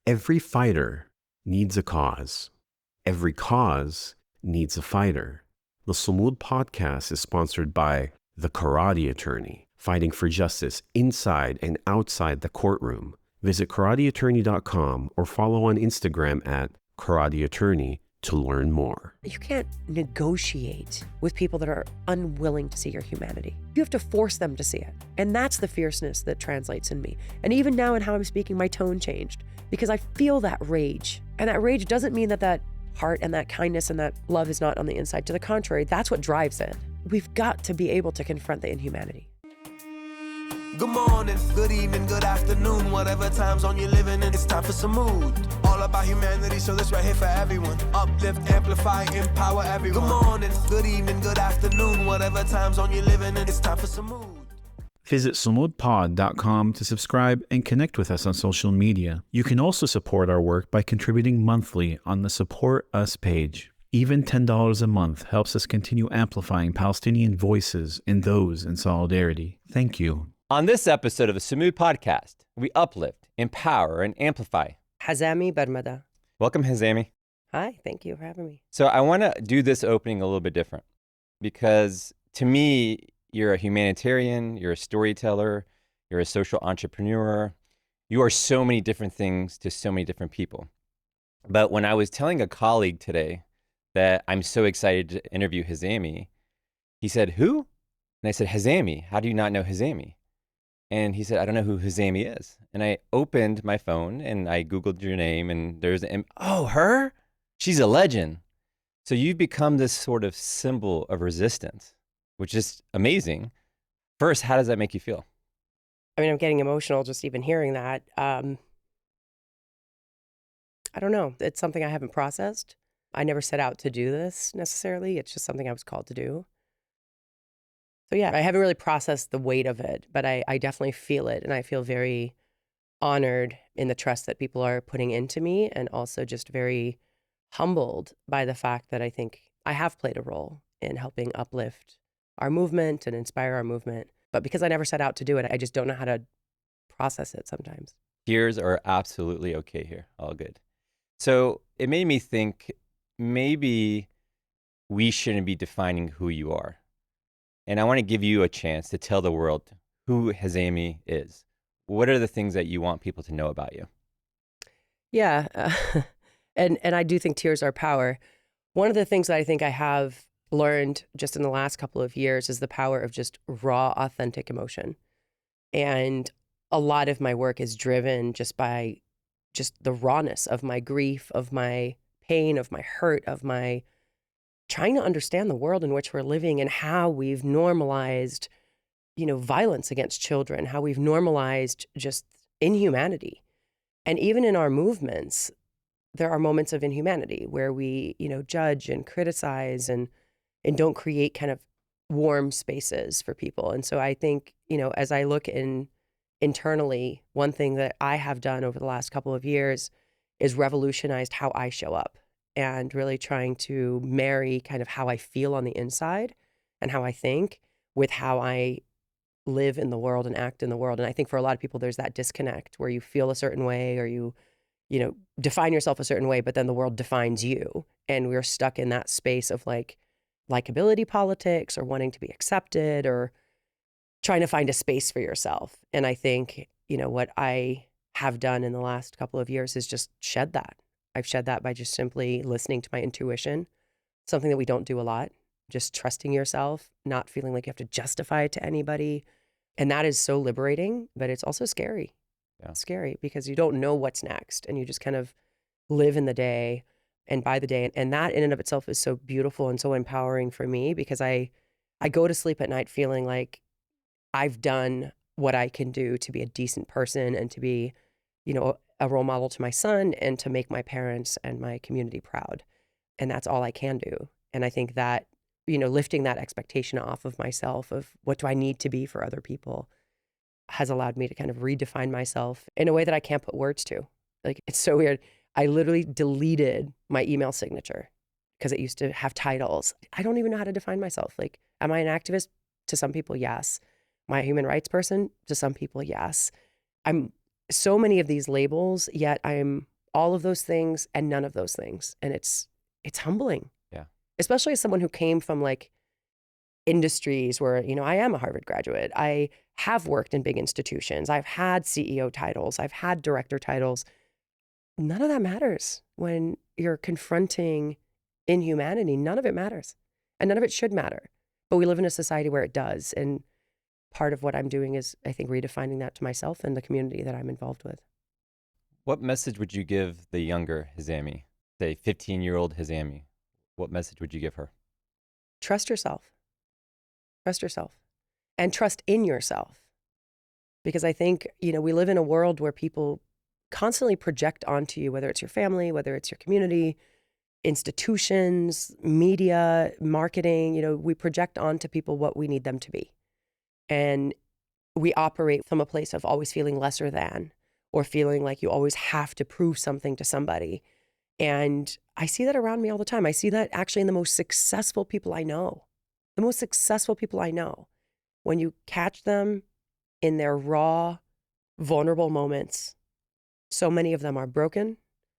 Every fighter needs a cause. Every cause needs a fighter. The Sumud Podcast is sponsored by The Karate Attorney, fighting for justice inside and outside the courtroom. Visit karateattorney.com or follow on Instagram at karateattorney to learn more. You can't negotiate with people that are unwilling to see your humanity. You have to force them to see it. And that's the fierceness that translates in me. And even now in how I'm speaking, my tone changed because I feel that rage. And that rage doesn't mean that heart and that kindness and that love is not on the inside. To the contrary, that's what drives it. We've got to be able to confront the inhumanity. Good morning, good evening, good afternoon, whatever time zone you're living in, it's time for Sumud. All about humanity, so this right here for everyone. Uplift, amplify, empower everyone. Good morning, good evening, good afternoon, whatever time zone you're living in, it's time for Sumud. Visit sumudpod.com to subscribe and connect with us on social media. You can also support our work by contributing monthly on the Support Us page. Even $10 a month helps us continue amplifying Palestinian voices and those in solidarity. Thank you. On this episode of the Sumud Podcast, we uplift, empower, and amplify Hazami Barmada. Welcome, Hazami. Hi, thank you for having me. So I want to do this opening a little bit different because to me, you're a humanitarian, you're a storyteller, you're a social entrepreneur. You are so many different things to so many different people. But when I was telling a colleague today that I'm so excited to interview Hazami, he said, "Who?" And I said, "Hazami. How do you not know Hazami?" And he said, "I don't know who Hazami is." And I opened my phone and I Googled your name and there's oh, her? She's a legend. So you've become this sort of symbol of resistance, which is amazing. First, how does that make you feel? I mean, I'm getting emotional just even hearing that. I don't know. It's something I haven't processed. I never set out to do this necessarily. It's just something I was called to do. So yeah, I haven't really processed the weight of it, but I definitely feel it. And I feel very honored in the trust that people are putting into me, and also just very humbled by the fact that I think I have played a role in helping uplift our movement and inspire our movement. But because I never set out to do it, I just don't know how to process it sometimes. Tears are absolutely okay here. All good. So it made me think maybe we shouldn't be defining who you are. And I want to give you a chance to tell the world who Hazami is. What are the things that you want people to know about you? Yeah, and I do think tears are power. One of the things that I think I have learned just in the last couple of years is the power of just raw, authentic emotion. And a lot of my work is driven just by just the rawness of my grief, of my pain, of my hurt, of my trying to understand the world in which we're living and how we've normalized, violence against children, how we've normalized just inhumanity. And even in our movements, there are moments of inhumanity where we, judge and criticize and don't create kind of warm spaces for people. And so I think, as I look internally, one thing that I have done over the last couple of years is revolutionized how I show up. And really trying to marry kind of how I feel on the inside and how I think with how I live in the world and act in the world. And I think for a lot of people, there's that disconnect where you feel a certain way or you define yourself a certain way, but then the world defines you. And we're stuck in that space of likability politics or wanting to be accepted or trying to find a space for yourself. And I think, what I have done in the last couple of years is just shed that. I've shed that by just simply listening to my intuition, something that we don't do a lot, just trusting yourself, not feeling like you have to justify it to anybody. And that is so liberating, but it's also scary. Yeah. It's scary because you don't know what's next and you just kind of live in the day and by the day. And that in and of itself is so beautiful and so empowering for me because I go to sleep at night feeling like I've done what I can do to be a decent person and to be, a role model to my son and to make my parents and my community proud. And that's all I can do. And I think that, lifting that expectation off of myself of what do I need to be for other people has allowed me to kind of redefine myself in a way that I can't put words to. Like, it's so weird. I literally deleted my email signature because it used to have titles. I don't even know how to define myself. Like, am I an activist? To some people, yes. Am I a human rights person? To some people, yes. I'm so many of these labels, yet I'm all of those things and none of those things. And it's humbling. Yeah. Especially as someone who came from like industries where, you know, I am a Harvard graduate. I have worked in big institutions. I've had CEO titles. I've had director titles. None of that matters when you're confronting inhumanity. None of it matters. And none of it should matter. But we live in a society where it does. And part of what I'm doing is, I think, redefining that to myself and the community that I'm involved with. What message would you give the younger Hazami, say 15-year-old Hazami? What message would you give her? Trust yourself. Trust yourself. And trust in yourself. Because I think, you know, we live in a world where people constantly project onto you, whether it's your family, whether it's your community, institutions, media, marketing, you know, we project onto people what we need them to be. And we operate from a place of always feeling lesser than, or feeling like you always have to prove something to somebody. And I see that around me all the time. I see that actually in the most successful people I know. The most successful people I know, when you catch them in their raw, vulnerable moments, so many of them are broken,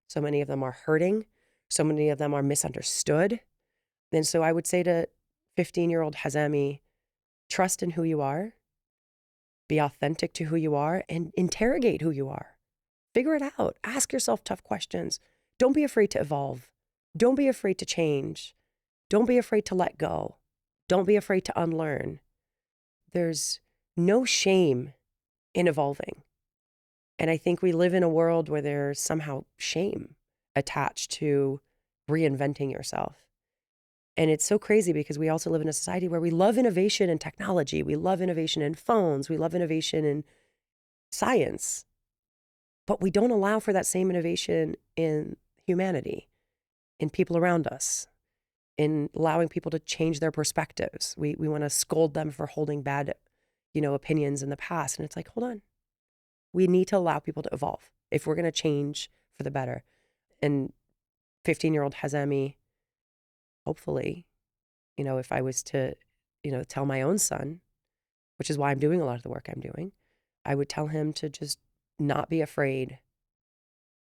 so many of them are hurting, so many of them are misunderstood. And so I would say to 15-year-old Hazami, trust in who you are, be authentic to who you are, and interrogate who you are. Figure it out. Ask yourself tough questions. Don't be afraid to evolve. Don't be afraid to change. Don't be afraid to let go. Don't be afraid to unlearn. There's no shame in evolving. And I think we live in a world where there's somehow shame attached to reinventing yourself. And it's so crazy because we also live in a society where we love innovation in technology. We love innovation in phones. We love innovation in science. But we don't allow for that same innovation in humanity, in people around us, in allowing people to change their perspectives. We want to scold them for holding bad, you know, opinions in the past. And it's like, hold on. We need to allow people to evolve if we're going to change for the better. And 15-year-old Hazami, hopefully, you know, if I was to, you know, tell my own son, which is why I'm doing a lot of the work I'm doing, I would tell him to just not be afraid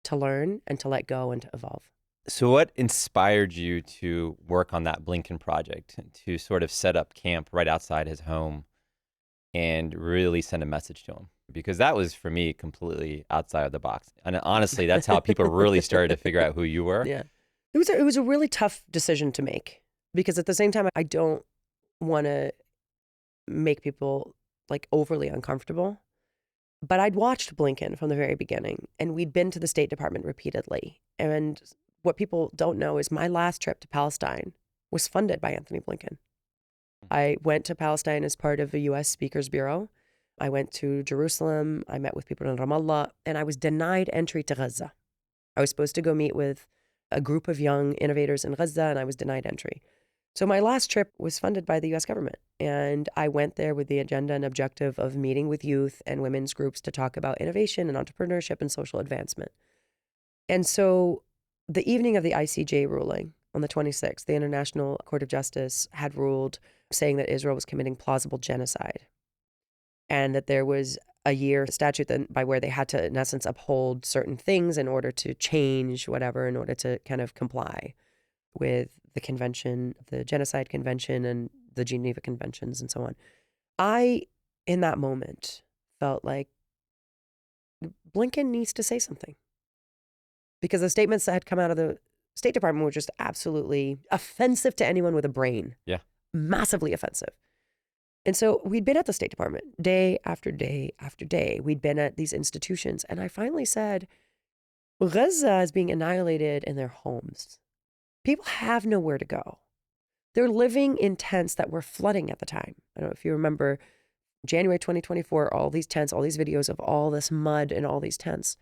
to learn and to let go and to evolve. So what inspired you to work on that Blinken project, to sort of set up camp right outside his home and really send a message to him? Because that was, for me, completely outside of the box. And honestly, that's how people really started to figure out who you were. Yeah. It was a really tough decision to make, because at the same time, I don't want to make people like overly uncomfortable. But I'd watched Blinken from the very beginning, and we'd been to the State Department repeatedly. And what people don't know is my last trip to Palestine was funded by Anthony Blinken. I went to Palestine as part of a U.S. Speakers Bureau. I went to Jerusalem. I met with people in Ramallah, and I was denied entry to Gaza. I was supposed to go meet with a group of young innovators in Gaza, and I was denied entry. So my last trip was funded by the U.S. government, and I went there with the agenda and objective of meeting with youth and women's groups to talk about innovation and entrepreneurship and social advancement. And so the evening of the ICJ ruling on the 26th, the International Court of Justice had ruled saying that Israel was committing plausible genocide, and that there was a year statute that, by where they had to, in essence, uphold certain things in order to change whatever, in order to kind of comply with the convention, the Genocide Convention and the Geneva Conventions and so on. I, in that moment, felt like Blinken needs to say something, because the statements that had come out of the State Department were just absolutely offensive to anyone with a brain. Yeah. Massively offensive. And so we'd been at the State Department day after day after day. We'd been at these institutions. And I finally said, Gaza is being annihilated in their homes. People have nowhere to go. They're living in tents that were flooding at the time. I don't know if you remember January 2024, all these tents, all these videos of all this mud and all these tents.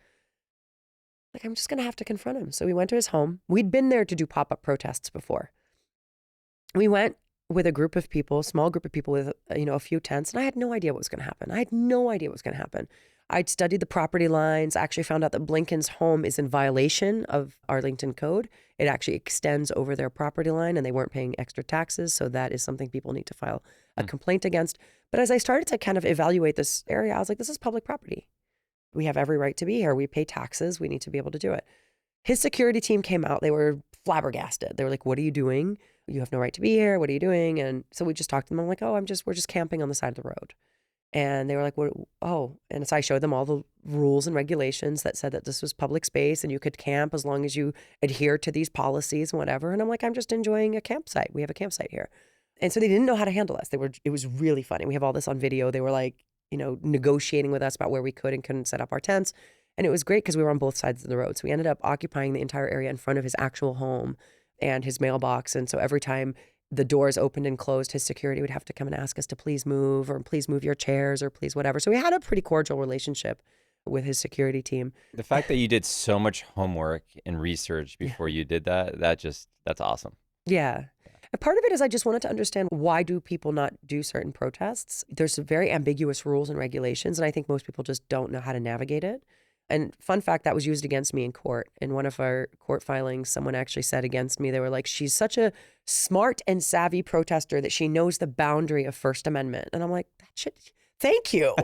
Like, I'm just going to have to confront him. So we went to his home. We'd been there to do pop-up protests before. We went with a group of people, small group of people with, a few tents, and I had no idea what was going to happen. I had no idea what was going to happen. I'd studied the property lines. I actually found out that Blinken's home is in violation of Arlington Code. It actually extends over their property line, and they weren't paying extra taxes. So that is something people need to file a complaint against. But as I started to kind of evaluate this area, I was like, this is public property. We have every right to be here. We pay taxes. We need to be able to do it. His security team came out. They were flabbergasted. They were like, "What are you doing? You have no right to be here. What are you doing?" And so we just talked to them. I'm like, "Oh, we're just camping on the side of the road." And they were like, "What? Oh." And so I showed them all the rules and regulations that said that this was public space and you could camp as long as you adhere to these policies and whatever. And I'm like, "I'm just enjoying a campsite. We have a campsite here." And so they didn't know how to handle us. It was really funny. We have all this on video. They were like, negotiating with us about where we could and couldn't set up our tents. And it was great because we were on both sides of the road. So we ended up occupying the entire area in front of his actual home and his mailbox. And so every time the doors opened and closed, his security would have to come and ask us to please move, or please move your chairs, or please whatever. So we had a pretty cordial relationship with his security team. The fact that you did so much homework and research before you did that's awesome. Yeah. And part of it is I just wanted to understand, why do people not do certain protests? There's some very ambiguous rules and regulations, and I think most people just don't know how to navigate it. And fun fact, that was used against me in court. In one of our court filings, someone actually said against me, they were like, "She's such a smart and savvy protester that she knows the boundary of First Amendment." And I'm like, thank you.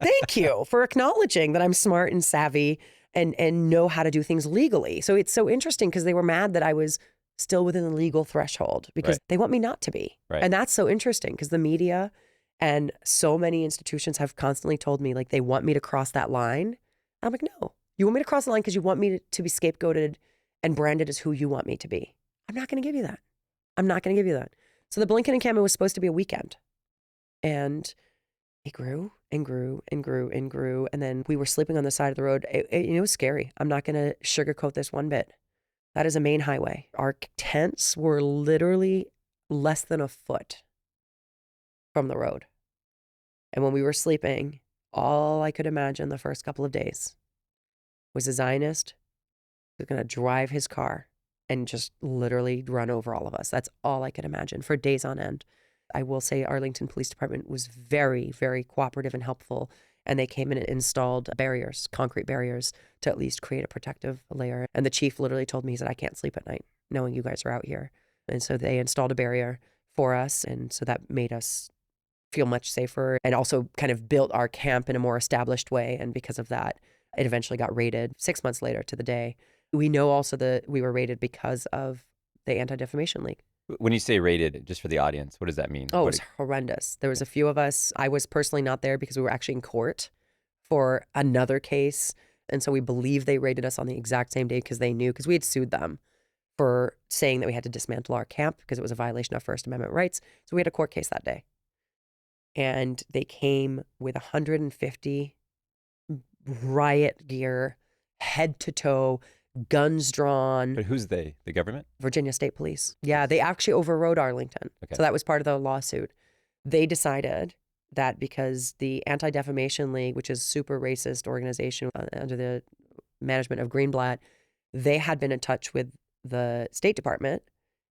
Thank you for acknowledging that I'm smart and savvy and know how to do things legally. So it's so interesting because they were mad that I was still within the legal threshold because they want me not to be. Right. And that's so interesting because the media and so many institutions have constantly told me, like, they want me to cross that line. I'm like, no, you want me to cross the line because you want me to be scapegoated and branded as who you want me to be. I'm not going to give you that. I'm not going to give you that. So the Blinken encampment was supposed to be a weekend, and it grew and grew and grew and grew. And then we were sleeping on the side of the road. It was scary. I'm not going to sugarcoat this one bit. That is a main highway. Our tents were literally less than a foot from the road. And when we were sleeping, all I could imagine the first couple of days was a Zionist who's going to drive his car and just literally run over all of us. That's all I could imagine for days on end. I will say Arlington Police Department was very, very cooperative and helpful. And they came in and installed barriers, concrete barriers, to at least create a protective layer. And the chief literally told me, he said, "I can't sleep at night knowing you guys are out here." And so they installed a barrier for us. And so that made us feel much safer, and also kind of built our camp in a more established way. And because of that, it eventually got raided 6 months later to the day. We know also that we were raided because of the Anti-Defamation League. When you say raided, just for the audience, what does that mean? Oh, it was horrendous. There was a few of us. I was personally not there because we were actually in court for another case. And so we believe they raided us on the exact same day because they knew, because we had sued them for saying that we had to dismantle our camp because it was a violation of First Amendment rights. So we had a court case that day. And they came with 150 riot gear, head to toe, guns drawn. But who's they? The government? Virginia State Police. Yeah, they actually overrode Arlington. Okay. So that was part of the lawsuit. They decided that because the Anti-Defamation League, which is a super racist organization under the management of Greenblatt, they had been in touch with the State Department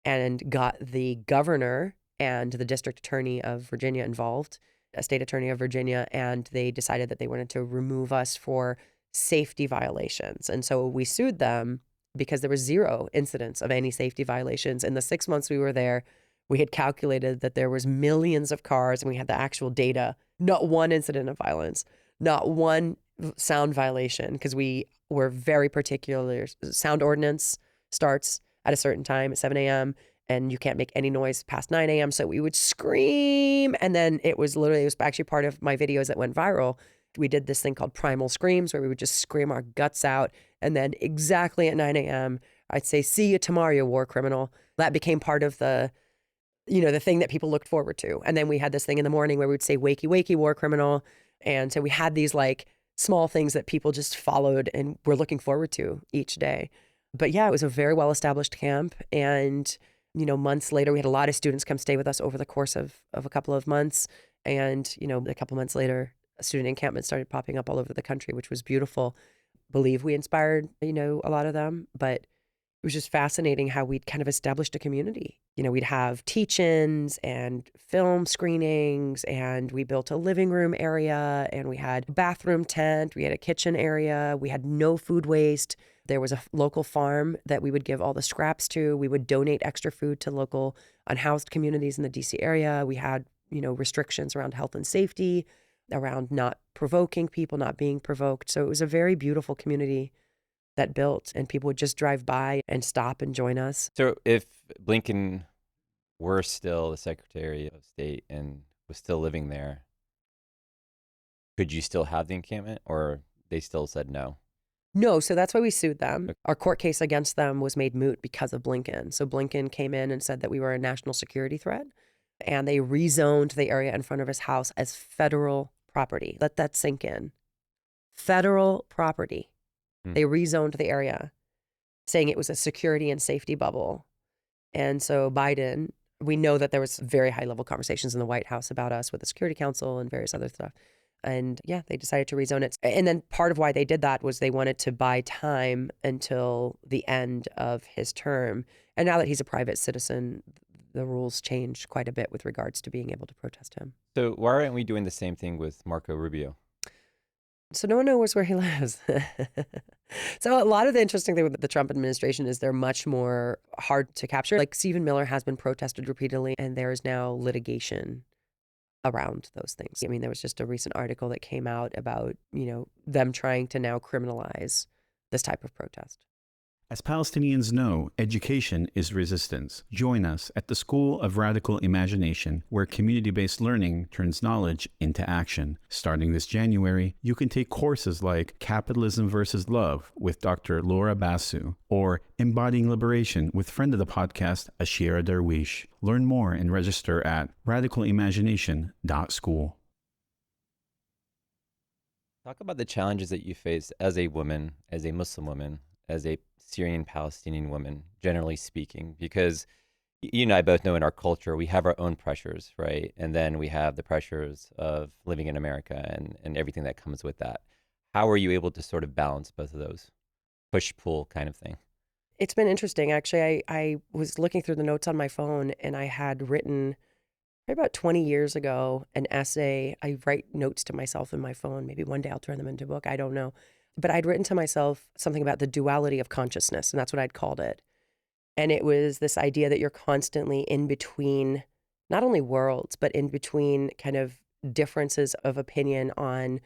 and got the governor and the district attorney of Virginia involved, a state attorney of Virginia, and they decided that they wanted to remove us for safety violations. And so we sued them because there was zero incidents of any safety violations. In the 6 months we were there, we had calculated that there was millions of cars, and we had the actual data, not one incident of violence, not one sound violation, because we were very particular. Sound ordinance starts at a certain time at 7 a.m., and you can't make any noise past 9 a.m. So we would scream. And then it was actually part of my videos that went viral. We did this thing called primal screams, where we would just scream our guts out. And then exactly at 9 a.m., I'd say, "See you tomorrow, you war criminal." That became part of the thing that people looked forward to. And then we had this thing in the morning where we would say, "Wakey, wakey, war criminal." And so we had these like small things that people just followed and were looking forward to each day. But yeah, it was a very well-established camp. And months later, we had a lot of students come stay with us over the course of a couple of months. And, a couple months later, a student encampment started popping up all over the country, which was beautiful. Believe we inspired, a lot of them. But it was just fascinating how we'd kind of established a community. We'd have teach-ins and film screenings, and we built a living room area, and we had a bathroom tent. We had a kitchen area. We had no food waste. There was a local farm that we would give all the scraps to. We would donate extra food to local unhoused communities in the DC area. We had, restrictions around health and safety, around not provoking people, not being provoked. So it was a very beautiful community that built, and people would just drive by and stop and join us. So if Blinken were still the Secretary of State and was still living there, could you still have the encampment, or they still said no? No, so that's why we sued them. Okay. Our court case against them was made moot because of Blinken. So Blinken came in and said that we were a national security threat, and they rezoned the area in front of his house as federal property. Let that sink in. Federal property. They rezoned the area, saying it was a security and safety bubble. And so Biden, we know that there was very high level conversations in the White House about us with the Security Council and various other stuff. And yeah, they decided to rezone it. And then part of why they did that was they wanted to buy time until the end of his term. And now that he's a private citizen, the rules changed quite a bit with regards to being able to protest him. So why aren't we doing the same thing with Marco Rubio? So no one knows where he lives. So a lot of the interesting thing with the Trump administration is they're much more hard to capture. Like Stephen Miller has been protested repeatedly, and there is now litigation around those things. I mean, there was just a recent article that came out about, them trying to now criminalize this type of protest. As Palestinians know, education is resistance. Join us at the School of Radical Imagination, where community-based learning turns knowledge into action. Starting this January, you can take courses like Capitalism versus Love with Dr. Laura Basu, or Embodying Liberation with friend of the podcast, Ashira Darwish. Learn more and register at radicalimagination.school. Talk about the challenges that you face as a woman, as a Muslim woman, as a Syrian Palestinian woman, generally speaking, because you and I both know in our culture, we have our own pressures, right? And then we have the pressures of living in America and everything that comes with that. How are you able to sort of balance both of those? Push-pull kind of thing. It's been interesting. Actually, I was looking through the notes on my phone, and I had written about 20 years ago an essay. I write notes to myself in my phone. Maybe one day I'll turn them into a book. I don't know. But I'd written to myself something about the duality of consciousness, and that's what I'd called it. And it was this idea that you're constantly in between, not only worlds, but in between kind of differences of opinion on,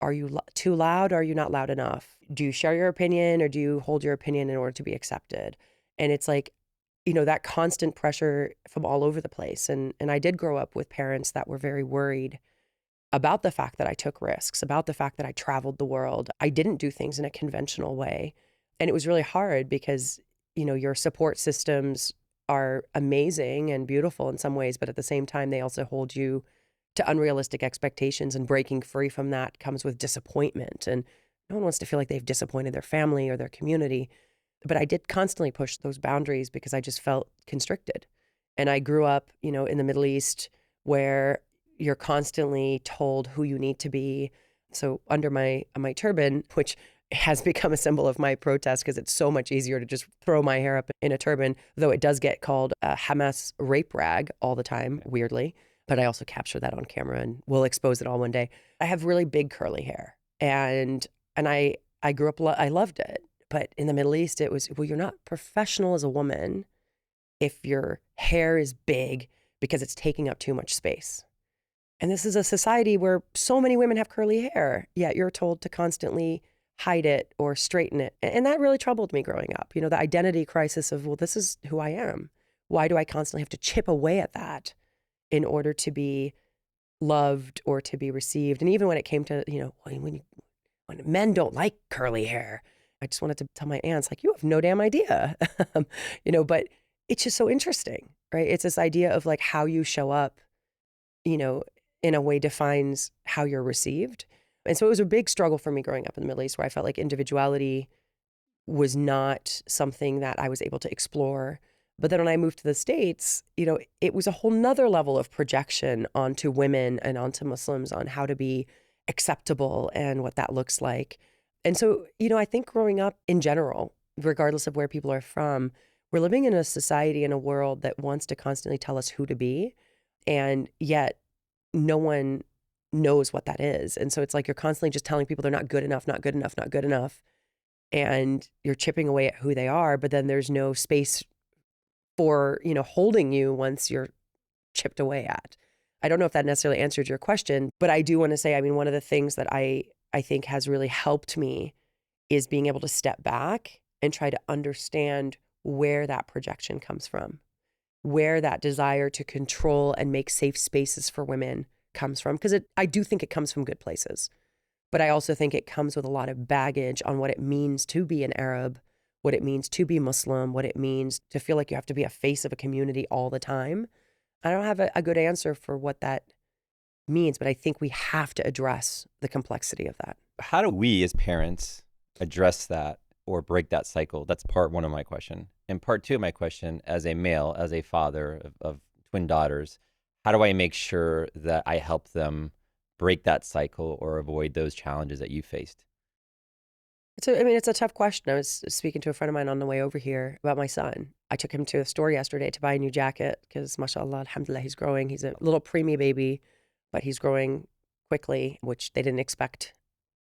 are you too loud or are you not loud enough? Do you share your opinion or do you hold your opinion in order to be accepted? And it's like, that constant pressure from all over the place. And I did grow up with parents that were very worried about the fact that I took risks, about the fact that I traveled the world. I didn't do things in a conventional way. And it was really hard because, your support systems are amazing and beautiful in some ways, but at the same time, they also hold you to unrealistic expectations, and breaking free from that comes with disappointment. And no one wants to feel like they've disappointed their family or their community. But I did constantly push those boundaries because I just felt constricted. And I grew up, in the Middle East where you're constantly told who you need to be. So under my turban, which has become a symbol of my protest because it's so much easier to just throw my hair up in a turban, though it does get called a Hamas rape rag all the time, weirdly. But I also capture that on camera and we'll expose it all one day. I have really big curly hair, and I grew up, I loved it. But in the Middle East, it was, well, you're not professional as a woman if your hair is big because it's taking up too much space. And this is a society where so many women have curly hair, yet you're told to constantly hide it or straighten it. And that really troubled me growing up. The identity crisis of, well, this is who I am. Why do I constantly have to chip away at that in order to be loved or to be received? And even when it came to, when men don't like curly hair, I just wanted to tell my aunts, like, you have no damn idea, but it's just so interesting, right? It's this idea of like how you show up, in a way defines how you're received. And so it was a big struggle for me growing up in the Middle East, where I felt like individuality was not something that I was able to explore. But then when I moved to the States, it was a whole nother level of projection onto women and onto Muslims on how to be acceptable and what that looks like. And so, I think growing up in general, regardless of where people are from, we're living in a society and a world that wants to constantly tell us who to be. And yet no one knows what that is. And so it's like you're constantly just telling people they're not good enough, not good enough, not good enough. And you're chipping away at who they are, but then there's no space for, holding you once you're chipped away at. I don't know if that necessarily answered your question, but I do want to say, one of the things that I think has really helped me is being able to step back and try to understand where that projection comes from, where that desire to control and make safe spaces for women comes from. Because I do think it comes from good places, but I also think it comes with a lot of baggage on what it means to be an Arab, what it means to be Muslim, what it means to feel like you have to be a face of a community all the time. I don't have a good answer for what that means, but I think we have to address the complexity of that. How do we as parents address that or break that cycle? That's part one of my question. And part two of my question, as a male, as a father of twin daughters, how do I make sure that I help them break that cycle or avoid those challenges that you faced? It's a tough question. I was speaking to a friend of mine on the way over here about my son. I took him to a store yesterday to buy a new jacket because, mashallah, alhamdulillah, he's growing. He's a little preemie baby, but he's growing quickly, which they didn't expect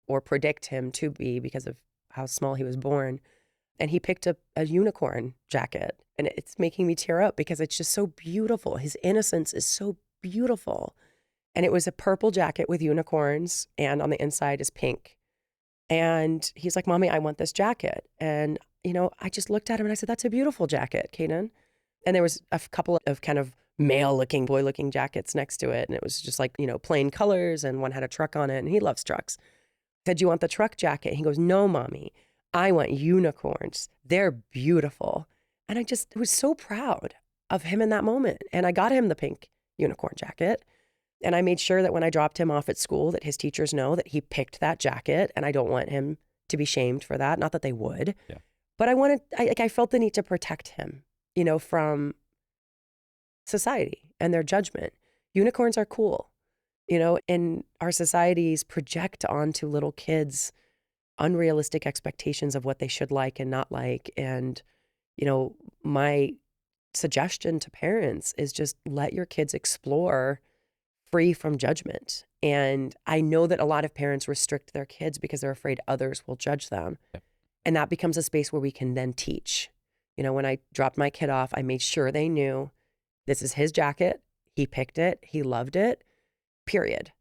or predict him to be because of how small he was born. And he picked up a unicorn jacket, and it's making me tear up because it's just so beautiful. His innocence is so beautiful. And it was a purple jacket with unicorns, and on the inside is pink. And he's like, Mommy, I want this jacket. And, I just looked at him and I said, that's a beautiful jacket, Kaden. And there was a couple of kind of male-looking, boy-looking jackets next to it. And it was just like, plain colors, and one had a truck on it, and he loves trucks. I said, do you want the truck jacket? He goes, no, Mommy, I want unicorns. They're beautiful. And I just was so proud of him in that moment. And I got him the pink unicorn jacket. And I made sure that when I dropped him off at school, that his teachers know that he picked that jacket, and I don't want him to be shamed for that. Not that they would, but I felt the need to protect him, from society and their judgment. Unicorns are cool, and our societies project onto little kids unrealistic expectations of what they should like and not like. And, my suggestion to parents is just let your kids explore free from judgment. And I know that a lot of parents restrict their kids because they're afraid others will judge them. Yep. And that becomes a space where we can then teach. When I dropped my kid off, I made sure they knew this is his jacket. He picked it. He loved it, period.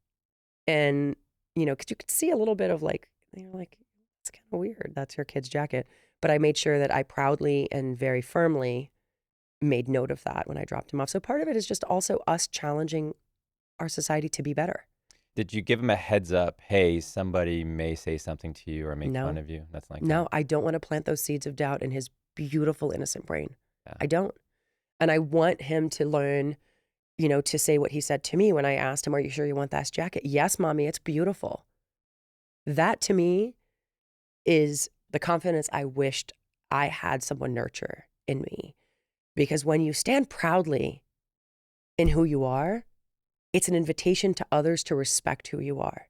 And, because you could see a little bit of it's kind of weird. That's your kid's jacket. But I made sure that I proudly and very firmly made note of that when I dropped him off. So part of it is just also us challenging our society to be better. Did you give him a heads up? Hey, somebody may say something to you or make fun of you. That's like no. I don't want to plant those seeds of doubt in his beautiful, innocent brain. Yeah. I don't, and I want him to learn, to say what he said to me when I asked him, "Are you sure you want that jacket?" Yes, Mommy, it's beautiful. That to me is the confidence I wished I had someone nurture in me, because when you stand proudly in who you are, it's an invitation to others to respect who you are.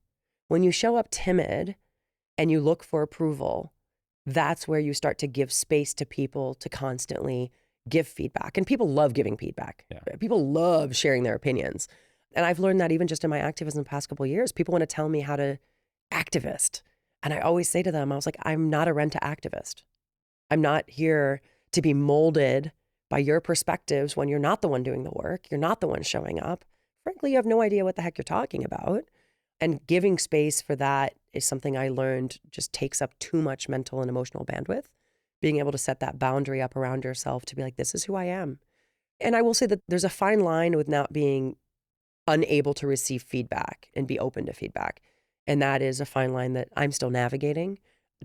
When you show up timid and you look for approval, that's where you start to give space to people to constantly give feedback. And people love giving feedback. Yeah. People love sharing their opinions. And I've learned that even just in my activism the past couple of years. People want to tell me how to activist. And I always say to them, I was like, I'm not a rent-a activist. I'm not here to be molded by your perspectives when you're not the one doing the work. You're not the one showing up. Frankly, you have no idea what the heck you're talking about. And giving space for that is something I learned just takes up too much mental and emotional bandwidth. Being able to set that boundary up around yourself to be like, this is who I am. And I will say that there's a fine line with not being unable to receive feedback and be open to feedback. And that is a fine line that I'm still navigating.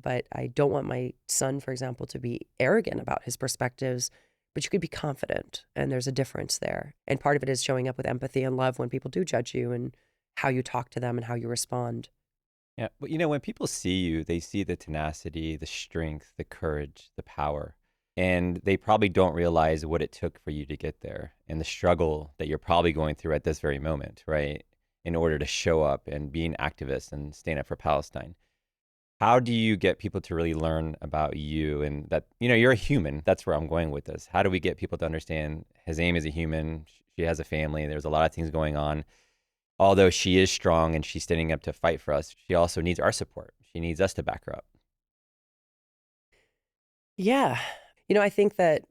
But I don't want my son, for example, to be arrogant about his perspectives. But you could be confident, and there's a difference there. And part of it is showing up with empathy and love when people do judge you and how you talk to them and how you respond. Yeah, but when people see you, they see the tenacity, the strength, the courage, the power. And they probably don't realize what it took for you to get there and the struggle that you're probably going through at this very moment, right? In order to show up and be an activist and stand up for Palestine. How do you get people to really learn about you and that, you're a human? That's where I'm going with this. How do we get people to understand Hazami is a human? She has a family. There's a lot of things going on. Although she is strong and she's standing up to fight for us, she also needs our support. She needs us to back her up. Yeah. I think that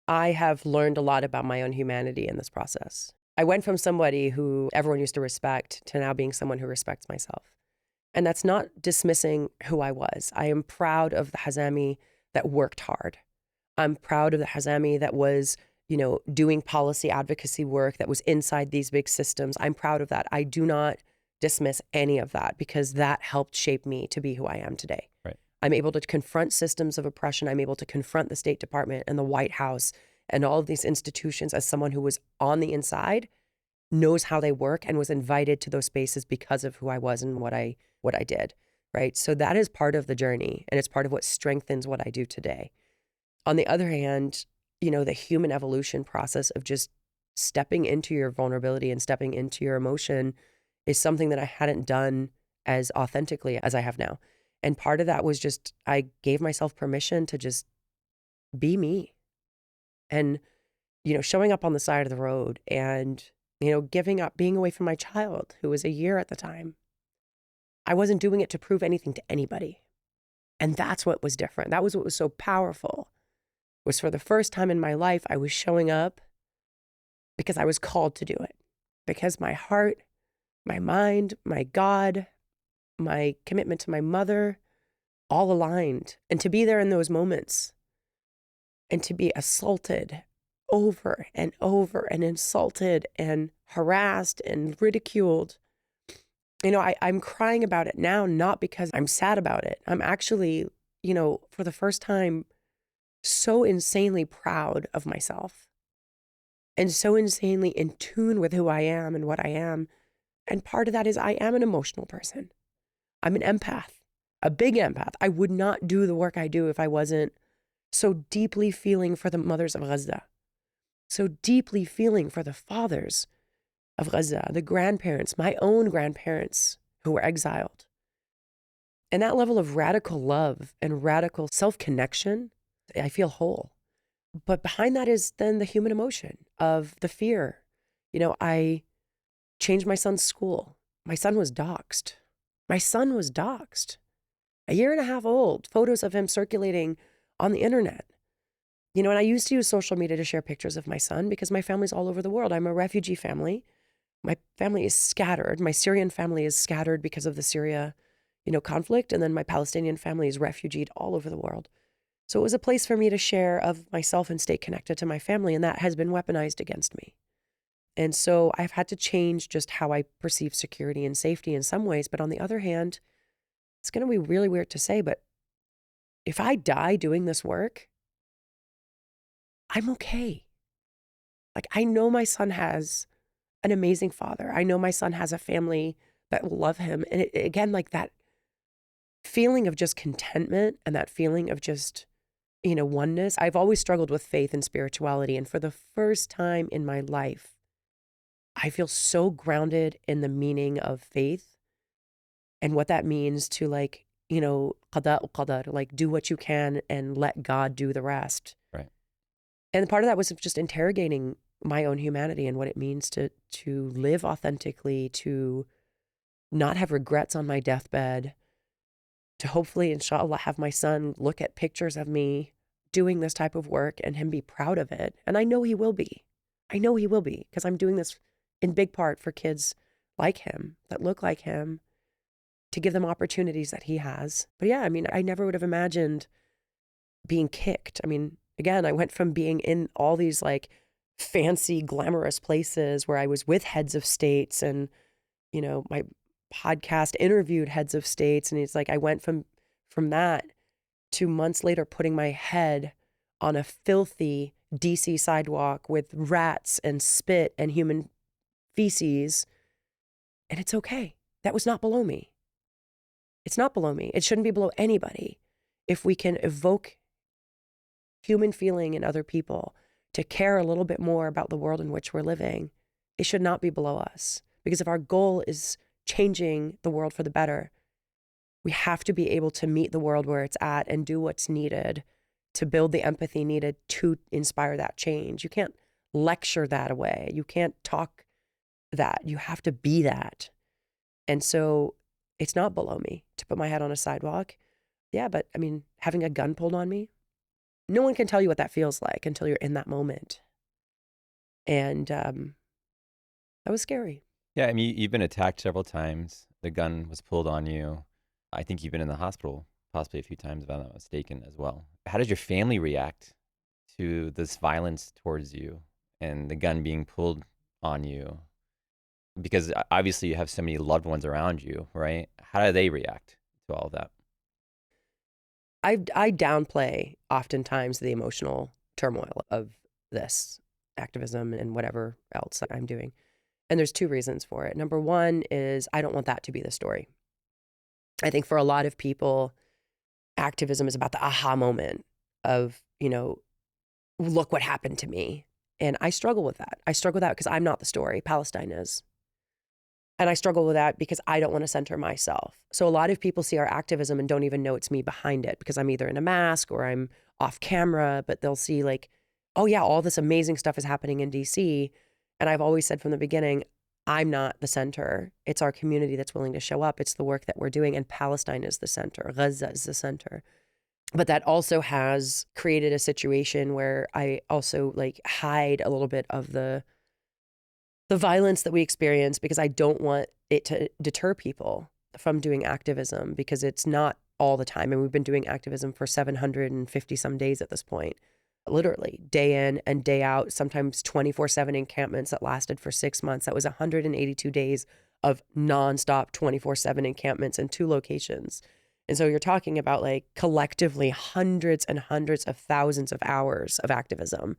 I have learned a lot about my own humanity in this process. I went from somebody who everyone used to respect to now being someone who respects myself. And that's not dismissing who I was. I am proud of the Hazami that worked hard. I'm proud of the Hazami that was, doing policy advocacy work, that was inside these big systems. I'm proud of that. I do not dismiss any of that because that helped shape me to be who I am today. Right. I'm able to confront systems of oppression. I'm able to confront the State Department and the White House and all of these institutions as someone who was on the inside, knows how they work, and was invited to those spaces because of who I was and what I did, right? So that is part of the journey, and it's part of what strengthens what I do today. On the other hand, the human evolution process of just stepping into your vulnerability and stepping into your emotion is something that I hadn't done as authentically as I have now. And part of that was just, I gave myself permission to just be me. And, showing up on the side of the road and, giving up, being away from my child, who was a year at the time. I wasn't doing it to prove anything to anybody. And that's what was different. That was what was so powerful, was for the first time in my life, I was showing up because I was called to do it. Because my heart, my mind, my God, my commitment to my mother, all aligned. And to be there in those moments and to be assaulted over and over and insulted and harassed and ridiculed. I'm crying about it now, not because I'm sad about it. I'm actually, for the first time, so insanely proud of myself and so insanely in tune with who I am and what I am. And part of that is I am an emotional person. I'm an empath, a big empath. I would not do the work I do if I wasn't so deeply feeling for the mothers of Gaza, so deeply feeling for the fathers of Gaza, the grandparents, my own grandparents who were exiled. And that level of radical love and radical self-connection, I feel whole. But behind that is then the human emotion of the fear. I changed my son's school. My son was doxxed. A year and a half old, photos of him circulating on the internet. And I used to use social media to share pictures of my son because my family's all over the world. I'm a refugee family. My family is scattered. My Syrian family is scattered because of the Syria, conflict. And then my Palestinian family is refugeed all over the world. So it was a place for me to share of myself and stay connected to my family. And that has been weaponized against me. And so I've had to change just how I perceive security and safety in some ways. But on the other hand, it's going to be really weird to say, but if I die doing this work, I'm okay. I know my son has an amazing father. I know my son has a family that will love him. And again, that feeling of just contentment and that feeling of just, oneness. I've always struggled with faith and spirituality. And for the first time in my life, I feel so grounded in the meaning of faith and what that means to qada qadar, do what you can and let God do the rest. Right. And part of that was just interrogating my own humanity and what it means to live authentically, to not have regrets on my deathbed, to hopefully, inshallah, have my son look at pictures of me doing this type of work and him be proud of it. And I know he will be. Because I'm doing this in big part for kids like him, that look like him, to give them opportunities that he has. But yeah, I never would have imagined being kicked. Again, I went from being in all these fancy, glamorous places where I was with heads of states and, my podcast interviewed heads of states. And it's I went from that to months later putting my head on a filthy DC sidewalk with rats and spit and human feces. And it's okay. That was not below me. It's not below me. It shouldn't be below anybody. If we can evoke human feeling in other people to care a little bit more about the world in which we're living, it should not be below us. Because if our goal is changing the world for the better, we have to be able to meet the world where it's at and do what's needed to build the empathy needed to inspire that change. You can't lecture that away. You can't talk that. You have to be that. And so it's not below me to put my head on a sidewalk. Yeah, but having a gun pulled on me, no one can tell you what that feels like until you're in that moment. And that was scary. Yeah, you've been attacked several times. The gun was pulled on you. I think you've been in the hospital possibly a few times, if I'm not mistaken, as well. How did your family react to this violence towards you and the gun being pulled on you? Because obviously you have so many loved ones around you, right? How do they react to all of that? I downplay oftentimes the emotional turmoil of this activism and whatever else I'm doing. And there's two reasons for it. Number one is I don't want that to be the story. I think for a lot of people, activism is about the aha moment of, look what happened to me. And I struggle with that. I struggle with that because I'm not the story. Palestine is. And I struggle with that because I don't want to center myself. So a lot of people see our activism and don't even know it's me behind it because I'm either in a mask or I'm off camera, but they'll see like, oh yeah, all this amazing stuff is happening in DC. And I've always said from the beginning, I'm not the center. It's our community that's willing to show up. It's the work that we're doing. And Palestine is the center. Gaza is the center. But that also has created a situation where I also like hide a little bit of the violence that we experience because I don't want it to deter people from doing activism because it's not all the time. And we've been doing activism for 750 some days at this point, literally day in and day out, sometimes 24/7 encampments that lasted for 6 months. That was 182 days of nonstop 24/7 encampments in 2 locations. And so you're talking about like collectively hundreds and hundreds of thousands of hours of activism,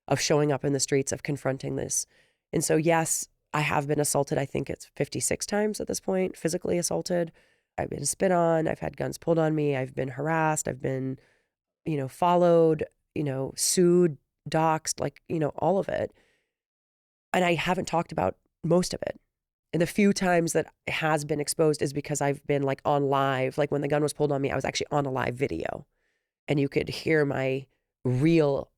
of showing up in the streets, of confronting this. And so, yes, I have been assaulted. I think it's 56 times at this point, physically assaulted. I've been spit on. I've had guns pulled on me. I've been harassed. I've been, followed, sued, doxxed, all of it. And I haven't talked about most of it. And the few times that it has been exposed is because I've been like on live. Like when the gun was pulled on me, I was actually on a live video. And you could hear my real,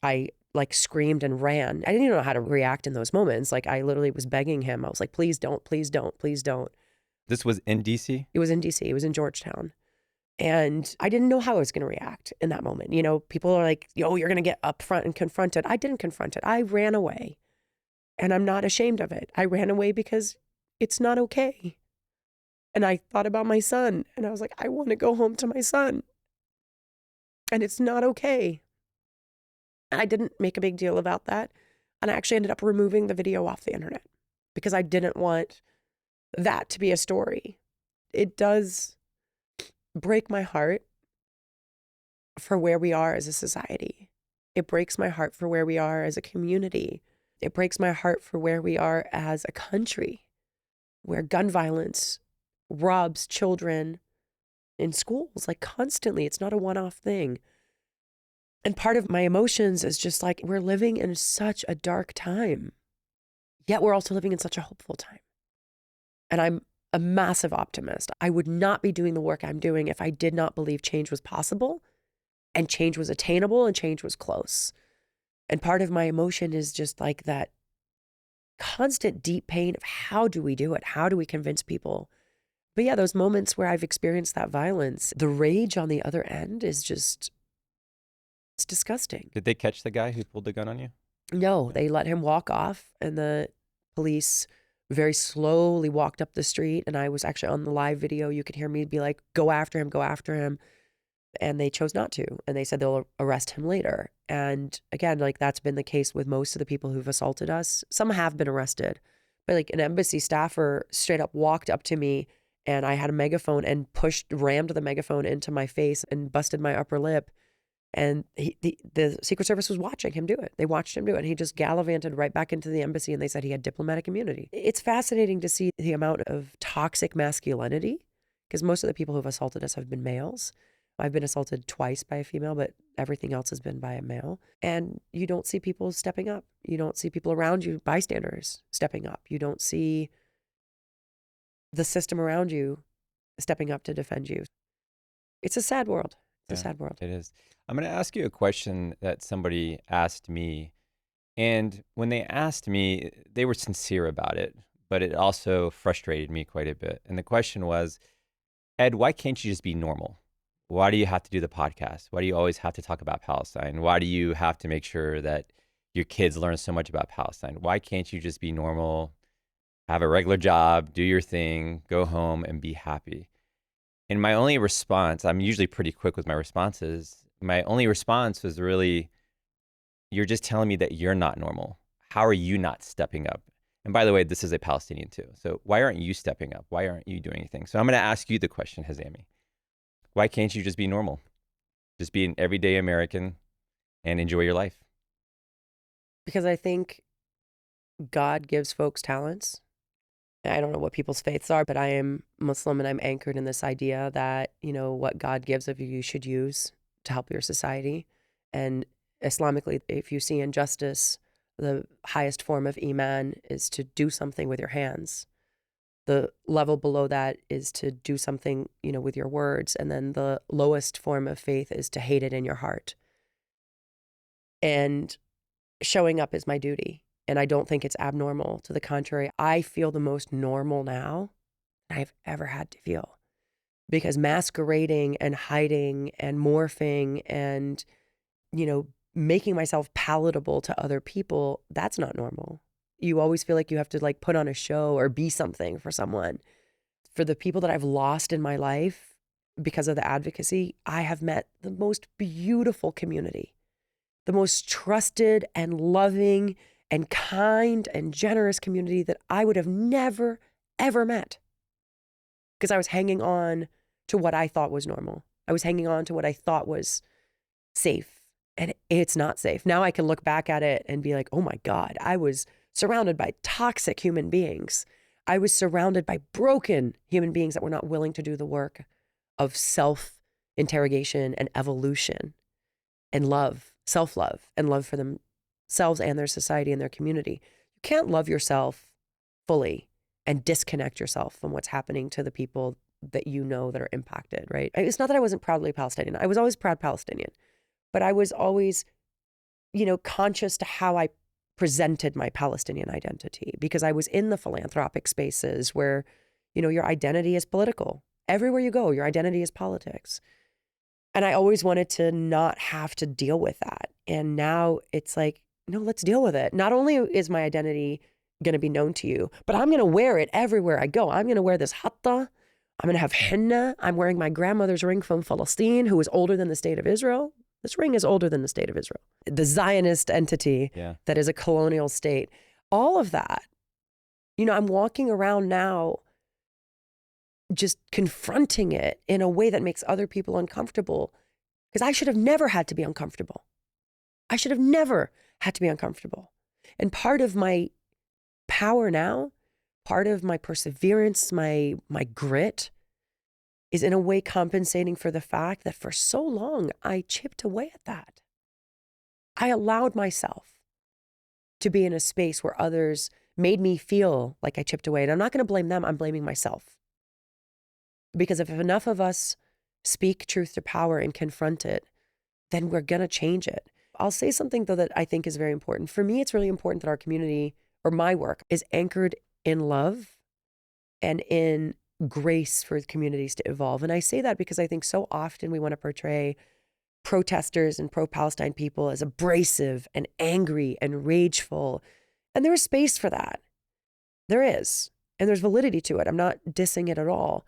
I screamed and ran. I didn't even know how to react in those moments. Like I literally was begging him. I was like, please don't, please don't, please don't. This was in DC? It was in DC. It was in Georgetown. And I didn't know how I was going to react in that moment. People are like, you're going to get up front and confront it. I didn't confront it. I ran away. And I'm not ashamed of it. I ran away because it's not okay. And I thought about my son. And I was like, I want to go home to my son. And it's not okay. I didn't make a big deal about that. And I actually ended up removing the video off the internet because I didn't want that to be a story. It does break my heart for where we are as a society. It breaks my heart for where we are as a community. It breaks my heart for where we are as a country, where gun violence robs children in schools, like constantly. It's not a one-off thing. And part of my emotions is just like, we're living in such a dark time, yet we're also living in such a hopeful time. And I'm a massive optimist. I would not be doing the work I'm doing if I did not believe change was possible and change was attainable and change was close. And part of my emotion is just like that constant deep pain of how do we do it? How do we convince people? But yeah, those moments where I've experienced that violence, the rage on the other end is just, it's disgusting. Did they catch the guy who pulled the gun on you? No, they let him walk off and the police very slowly walked up the street. And I was actually on the live video. You could hear me be like, go after him, go after him. And they chose not to. And they said they'll arrest him later. And again, like that's been the case with most of the people who've assaulted us. Some have been arrested, but like an embassy staffer straight up walked up to me and I had a megaphone and rammed the megaphone into my face and busted my upper lip. And the Secret Service was watching him do it. They watched him do it. And he just gallivanted right back into the embassy and they said he had diplomatic immunity. It's fascinating to see the amount of toxic masculinity because most of the people who've assaulted us have been males. I've been assaulted twice by a female, but everything else has been by a male. And you don't see people stepping up. You don't see people around you, bystanders, stepping up. You don't see the system around you stepping up to defend you. It's a sad world. It's a sad world. It is. I'm going to ask you a question that somebody asked me. And when they asked me, they were sincere about it, but it also frustrated me quite a bit. And the question was, Ed, why can't you just be normal? Why do you have to do the podcast? Why do you always have to talk about Palestine? Why do you have to make sure that your kids learn so much about Palestine? Why can't you just be normal, have a regular job, do your thing, go home and be happy? And my only response, I'm usually pretty quick with my responses. My only response was really, you're just telling me that you're not normal. How are you not stepping up? And by the way, this is a Palestinian too. So why aren't you stepping up? Why aren't you doing anything? So I'm going to ask you the question, Hazami. Why can't you just be normal? Just be an everyday American and enjoy your life? Because I think God gives folks talents. I don't know what people's faiths are, but I am Muslim and I'm anchored in this idea that, what God gives of you, you should use to help your society. And Islamically, if you see injustice, the highest form of iman is to do something with your hands. The level below that is to do something, with your words. And then the lowest form of faith is to hate it in your heart. And showing up is my duty. And I don't think it's abnormal. To the contrary, I feel the most normal now I've ever had to feel. Because masquerading and hiding and morphing and, making myself palatable to other people, that's not normal. You always feel like you have to put on a show or be something for someone. For the people that I've lost in my life because of the advocacy, I have met the most beautiful community, the most trusted and loving and kind and generous community that I would have never, ever met. Because I was hanging on to what I thought was normal. I was hanging on to what I thought was safe. And it's not safe. Now I can look back at it and be like, oh my God, I was surrounded by toxic human beings. I was surrounded by broken human beings that were not willing to do the work of self-interrogation and evolution and love, self-love and love for themselves and their society and their community. You can't love yourself fully and disconnect yourself from what's happening to the people that that are impacted, right? It's not that I wasn't proudly Palestinian. I was always proud Palestinian. But I was always, conscious to how I presented my Palestinian identity because I was in the philanthropic spaces where, your identity is political. Everywhere you go, your identity is politics. And I always wanted to not have to deal with that. And now it's like, no, let's deal with it. Not only is my identity going to be known to you, but I'm going to wear it everywhere I go. I'm going to wear this hatta. I'm going to have henna. I'm wearing my grandmother's ring from Palestine, who is older than the state of Israel. This ring is older than the state of Israel. The Zionist entity that is a colonial state. All of that. I'm walking around now just confronting it in a way that makes other people uncomfortable because I should have never had to be uncomfortable. I should have never had to be uncomfortable. And part of my power now, part of my perseverance, my grit, is in a way compensating for the fact that for so long I chipped away at that. I allowed myself to be in a space where others made me feel like I chipped away. And I'm not going to blame them, I'm blaming myself. Because if enough of us speak truth to power and confront it, then we're going to change it. I'll say something though that I think is very important. For me, it's really important that our community or my work is anchored in love and in grace for communities to evolve. And I say that because I think so often we want to portray protesters and pro-Palestine people as abrasive and angry and rageful. And there is space for that. There is. And there's validity to it. I'm not dissing it at all.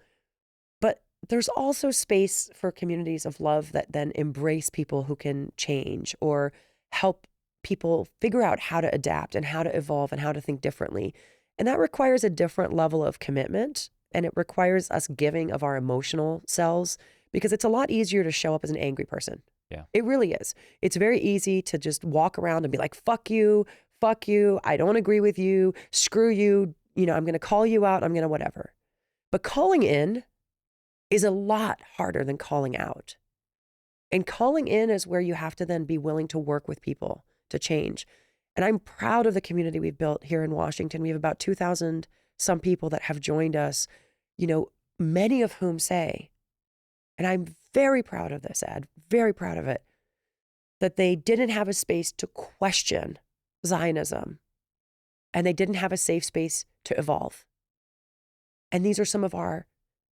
But there's also space for communities of love that then embrace people who can change or help people figure out how to adapt and how to evolve and how to think differently. And that requires a different level of commitment. And it requires us giving of our emotional selves because it's a lot easier to show up as an angry person. Yeah. It really is. It's very easy to just walk around and be like, fuck you, I don't agree with you, screw you, I'm going to call you out, I'm going to whatever. But calling in is a lot harder than calling out. And calling in is where you have to then be willing to work with people to change. And I'm proud of the community we've built here in Washington. We have about 2,000 some people that have joined us, many of whom say, and I'm very proud of this, Ed, very proud of it, that they didn't have a space to question Zionism and they didn't have a safe space to evolve. And these are some of our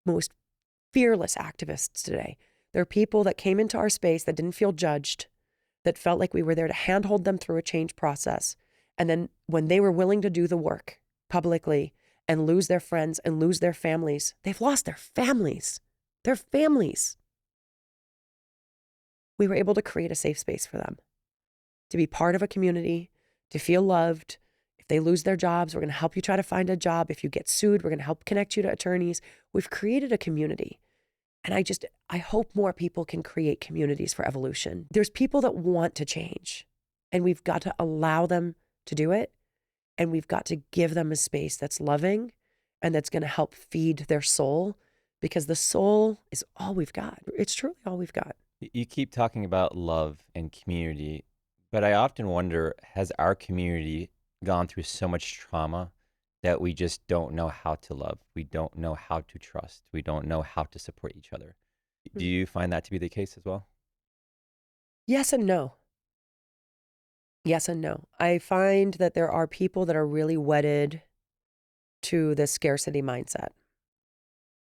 most fearless activists today. They're people that came into our space that didn't feel judged, that felt like we were there to handhold them through a change process. And then when they were willing to do the work publicly and lose their friends and lose their families, they've lost their families. Their families. We were able to create a safe space for them to be part of a community, to feel loved. If they lose their jobs, we're going to help you try to find a job. If you get sued, we're going to help connect you to attorneys. We've created a community. And I hope more people can create communities for evolution. There's people that want to change, and we've got to allow them to do it. And we've got to give them a space that's loving and that's going to help feed their soul, because the soul is all we've got. It's truly all we've got. You keep talking about love and community, but I often wonder, has our community gone through so much trauma that we just don't know how to love? We don't know how to trust. We don't know how to support each other. Do you find that to be the case as well? Yes and no. Yes and no. I find that there are people that are really wedded to the scarcity mindset.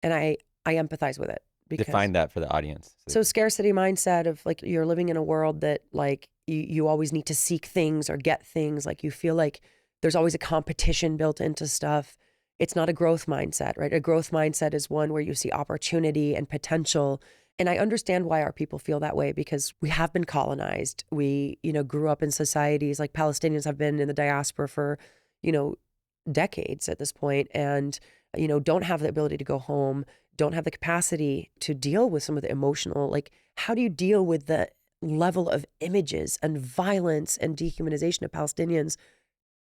And I empathize with it. Define that for the audience. So scarcity mindset of like, you're living in a world that like you always need to seek things or get things. Like you feel like there's always a competition built into stuff. It's not a growth mindset, right? A growth mindset is one where you see opportunity and potential. And I understand why our people feel that way, because we have been colonized. We, grew up in societies like Palestinians have been in the diaspora for, decades at this point, and, don't have the ability to go home, don't have the capacity to deal with some of the emotional, like, how do you deal with the level of images and violence and dehumanization of Palestinians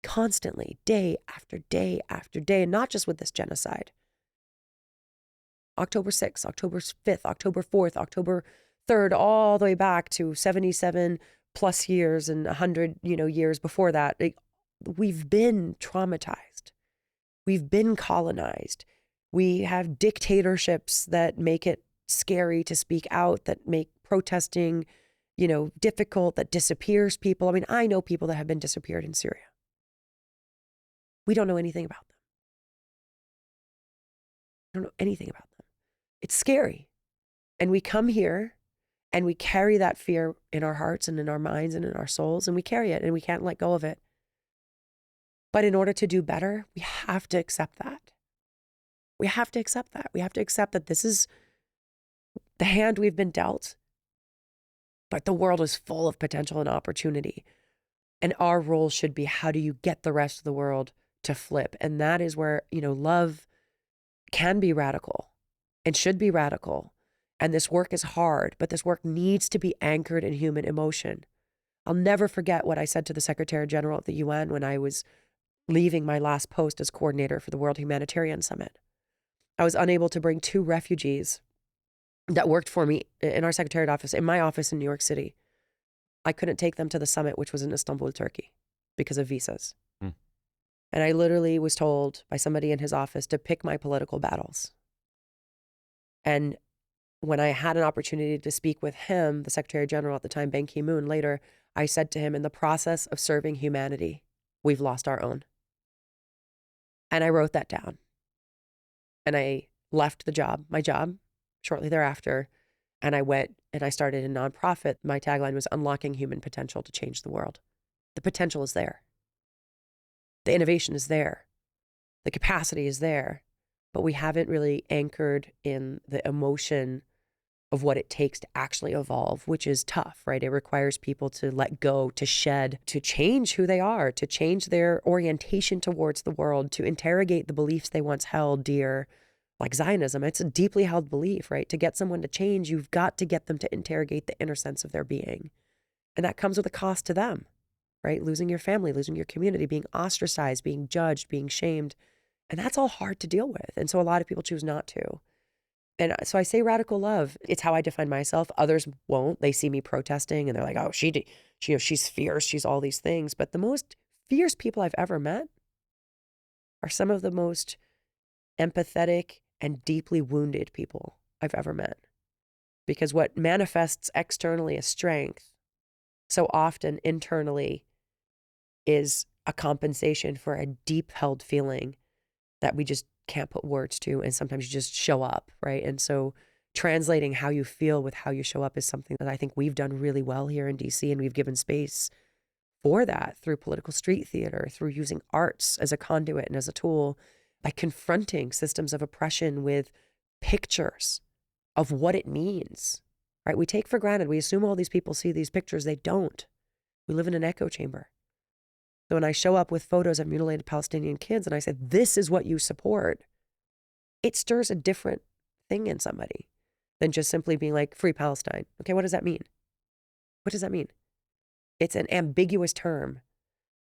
constantly, day after day after day, and not just with this genocide. October 6th, October 5th, October 4th, October 3rd, all the way back to 77 plus years and 100, years before that. We've been traumatized. We've been colonized. We have dictatorships that make it scary to speak out, that make protesting, difficult, that disappears people. I mean, I know people that have been disappeared in Syria. We don't know anything about them. I don't know anything about them. It's scary. And we come here and we carry that fear in our hearts and in our minds and in our souls, and we carry it and we can't let go of it. But in order to do better, we have to accept that. We have to accept that. We have to accept that this is the hand we've been dealt, but the world is full of potential and opportunity. And our role should be, how do you get the rest of the world to flip? And that is where, love can be radical and should be radical. And this work is hard, but this work needs to be anchored in human emotion. I'll never forget what I said to the Secretary General at the UN when I was leaving my last post as coordinator for the World Humanitarian Summit. I was unable to bring 2 refugees that worked for me in our secretariat office, in my office in New York City. I couldn't take them to the summit, which was in Istanbul, Turkey, because of visas. And I literally was told by somebody in his office to pick my political battles. And when I had an opportunity to speak with him, the Secretary General at the time, Ban Ki-moon, later, I said to him, in the process of serving humanity, we've lost our own. And I wrote that down. And I left my job, shortly thereafter. And I went and I started a nonprofit. My tagline was unlocking human potential to change the world. The potential is there. The innovation is there. The capacity is there. But we haven't really anchored in the emotion of what it takes to actually evolve, which is tough, right? It requires people to let go, to shed, to change who they are, to change their orientation towards the world, to interrogate the beliefs they once held dear, like Zionism. It's a deeply held belief, right? To get someone to change, you've got to get them to interrogate the inner sense of their being. And that comes with a cost to them, right? Losing your family, losing your community, being ostracized, being judged, being shamed. And that's all hard to deal with. And so a lot of people choose not to. And so I say radical love. It's how I define myself. Others won't. They see me protesting and they're like, oh, she's fierce. She's all these things. But the most fierce people I've ever met are some of the most empathetic and deeply wounded people I've ever met. Because what manifests externally as strength, so often internally is a compensation for a deep held feeling that we just can't put words to, and sometimes you just show up, right? And so translating how you feel with how you show up is something that I think we've done really well here in DC, and we've given space for that through political street theater, through using arts as a conduit and as a tool, by confronting systems of oppression with pictures of what it means, right? We take for granted, we assume all these people see these pictures. They don't. We live in an echo chamber. So when I show up with photos of mutilated Palestinian kids and I say, this is what you support, it stirs a different thing in somebody than just simply being like, free Palestine. Okay, what does that mean? What does that mean? It's an ambiguous term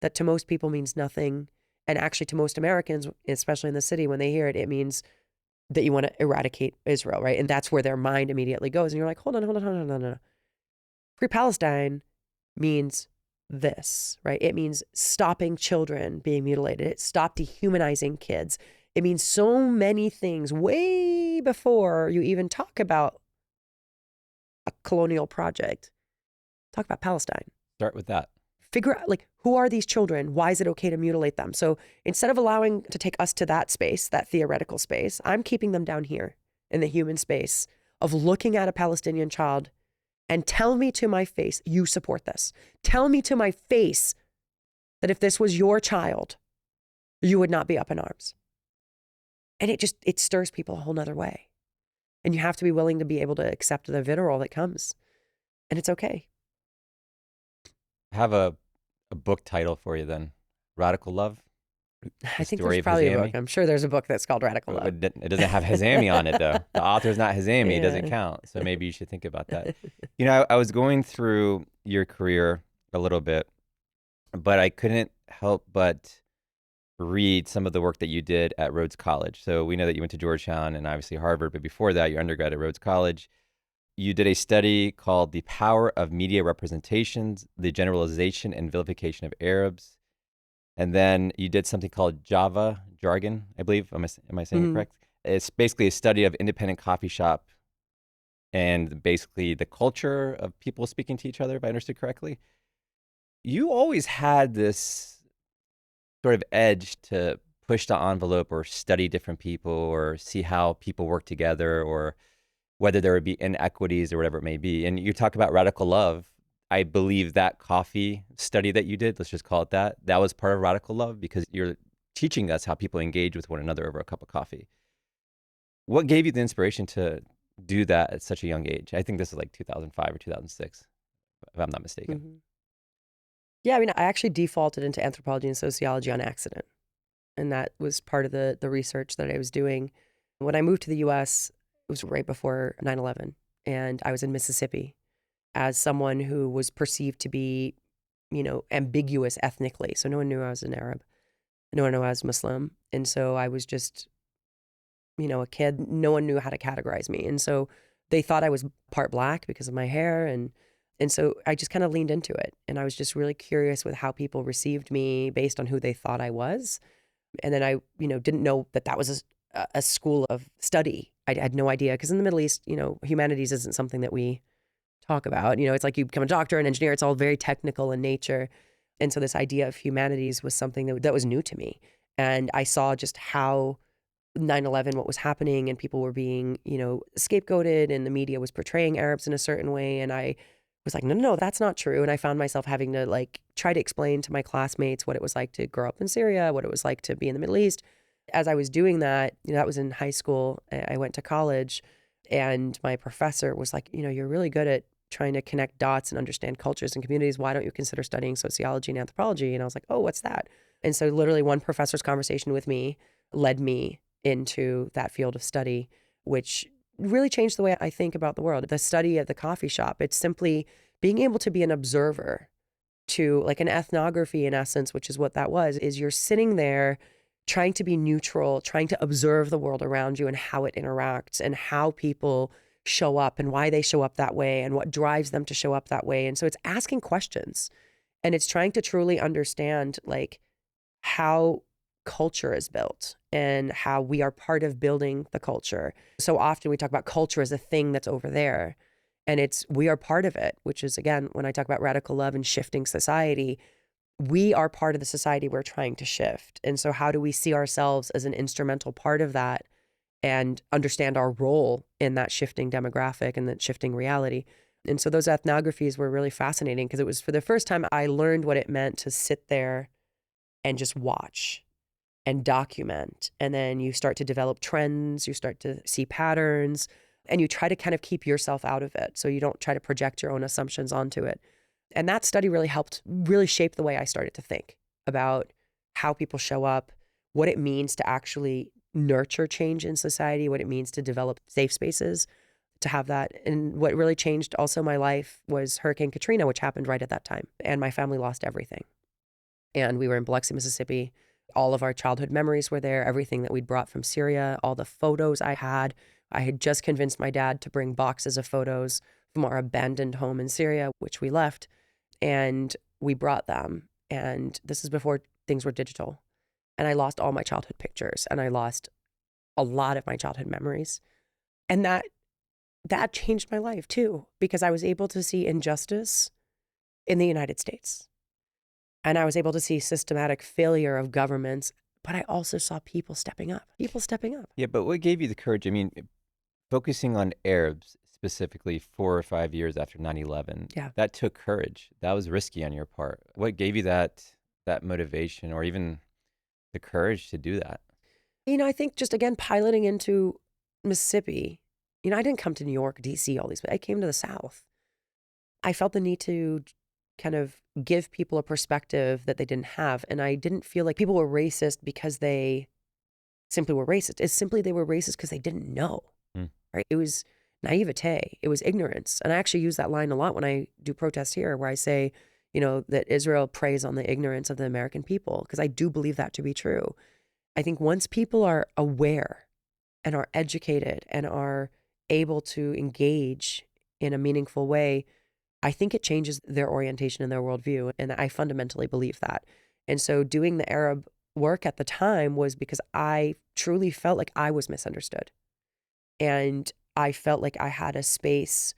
that to most people means nothing. And actually to most Americans, especially in the city, when they hear it, it means that you want to eradicate Israel, right? And that's where their mind immediately goes. And you're like, hold on. Free Palestine means this, right? It means stopping children being mutilated. It stopped dehumanizing kids. It means so many things way before you even talk about a colonial project. Talk about Palestine. Start with that. Figure out, like, who are these children? Why is it okay to mutilate them? So instead of allowing to take us to that space, that theoretical space, I'm keeping them down here in the human space of looking at a Palestinian child and tell me to my face, you support this. Tell me to my face that if this was your child, you would not be up in arms. And it stirs people a whole nother way. And you have to be willing to be able to accept the vitriol that comes. And it's okay. I have a book title for you then. Radical Love. I think there's probably a book. I'm sure there's a book that's called Radical Love. It doesn't have Hazami on it, though. The author's not Hazami. Yeah. It doesn't count. So maybe you should think about that. You know, I was going through your career a little bit, but I couldn't help but read some of the work that you did at Rhodes College. So we know that you went to Georgetown and obviously Harvard, but before that, your undergrad at Rhodes College. You did a study called The Power of Media Representations, the Generalization and Vilification of Arabs. And then you did something called Java Jargon, I believe. Am I saying it correct? It's basically a study of independent coffee shop and basically the culture of people speaking to each other, if I understood correctly. You always had this sort of edge to push the envelope or study different people or see how people work together or whether there would be inequities or whatever it may be. And you talk about radical love. I believe that coffee study that you did, let's just call it that, that was part of radical love because you're teaching us how people engage with one another over a cup of coffee. What gave you the inspiration to do that at such a young age? I think this is like 2005 or 2006, if I'm not mistaken. Mm-hmm. Yeah, I mean, I actually defaulted into anthropology and sociology on accident. And that was part of the research that I was doing. When I moved to the US, it was right before 9/11. And I was in Mississippi as someone who was perceived to be, ambiguous ethnically. So no one knew I was an Arab. No one knew I was Muslim. And so I was just, a kid. No one knew how to categorize me. And so they thought I was part Black because of my hair. And so I just kind of leaned into it. And I was just really curious with how people received me based on who they thought I was. And then I, didn't know that was a school of study. I had no idea because in the Middle East, humanities isn't something that we talk about. It's like you become a doctor, an engineer. It's all very technical in nature. And so this idea of humanities was something that was new to me. And I saw just how 9/11, what was happening, and people were being, scapegoated, and the media was portraying Arabs in a certain way. And I was like, no, that's not true. And I found myself having to try to explain to my classmates what it was like to grow up in Syria, what it was like to be in the Middle East. As I was doing that, that was in high school. I went to college and my professor was like, you're really good at trying to connect dots and understand cultures and communities. Why don't you consider studying sociology and anthropology? And I was like, oh, what's that? And so literally one professor's conversation with me led me into that field of study, which really changed the way I think about the world. The study of the coffee shop, it's simply being able to be an observer to like an ethnography in essence, which is what that was, is you're sitting there trying to be neutral, trying to observe the world around you and how it interacts and how people show up and why they show up that way and what drives them to show up that way. And so it's asking questions and it's trying to truly understand how culture is built and how we are part of building the culture. So often we talk about culture as a thing that's over there and we are part of it, which is, again, when I talk about radical love and shifting society, we are part of the society we're trying to shift. And so how do we see ourselves as an instrumental part of that and understand our role in that shifting demographic and that shifting reality? And so those ethnographies were really fascinating because it was for the first time I learned what it meant to sit there and just watch and document. And then you start to develop trends, you start to see patterns. And you try to kind of keep yourself out of it. So you don't try to project your own assumptions onto it. And that study really helped really shape the way I started to think about how people show up, what it means to actually nurture change in society, what it means to develop safe spaces, to have that. And what really changed also my life was Hurricane Katrina, which happened right at that time. And my family lost everything. And we were in Biloxi, Mississippi. All of our childhood memories were there, everything that we'd brought from Syria, all the photos I had. I had just convinced my dad to bring boxes of photos from our abandoned home in Syria, which we left. And we brought them. And this is before things were digital. And I lost all my childhood pictures, and I lost a lot of my childhood memories. And that changed my life too, because I was able to see injustice in the United States. And I was able to see systematic failure of governments, but I also saw people stepping up. Yeah, but what gave you the courage? I mean, focusing on Arabs specifically 4 or 5 years after 9/11, that took courage. That was risky on your part. What gave you that motivation or even the courage to do that? I think just, again, piloting into Mississippi, I didn't come to New York, D.C., all these, but I came to the South. I felt the need to kind of give people a perspective that they didn't have. And I didn't feel like people were racist because they simply were racist. It's simply they were racist because they didn't know, right? It was naivete. It was ignorance. And I actually use that line a lot when I do protests here, where I say, that Israel preys on the ignorance of the American people, because I do believe that to be true. I think once people are aware and are educated and are able to engage in a meaningful way, I think it changes their orientation and their worldview. And I fundamentally believe that. And so doing the Arab work at the time was because I truly felt like I was misunderstood. And I felt like I had a space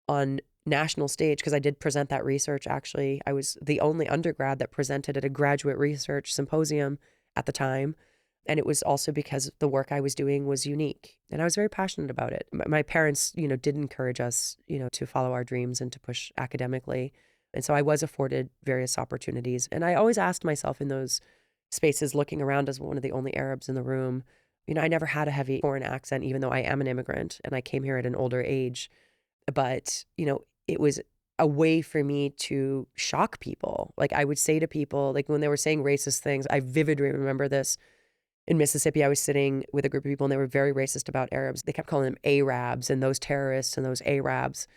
on national stage, because I did present that research. Actually, I was the only undergrad that presented at a graduate research symposium at the time. And it was also because the work I was doing was unique. And I was very passionate about it. My parents, did encourage us, to follow our dreams and to push academically. And so I was afforded various opportunities. And I always asked myself in those spaces, looking around as one of the only Arabs in the room, I never had a heavy foreign accent, even though I am an immigrant and I came here at an older age. But, it was a way for me to shock people. Like, I would say to people, like when they were saying racist things, I vividly remember this. In Mississippi, I was sitting with a group of people and they were very racist about Arabs. They kept calling them Arabs and those terrorists and those Arabs.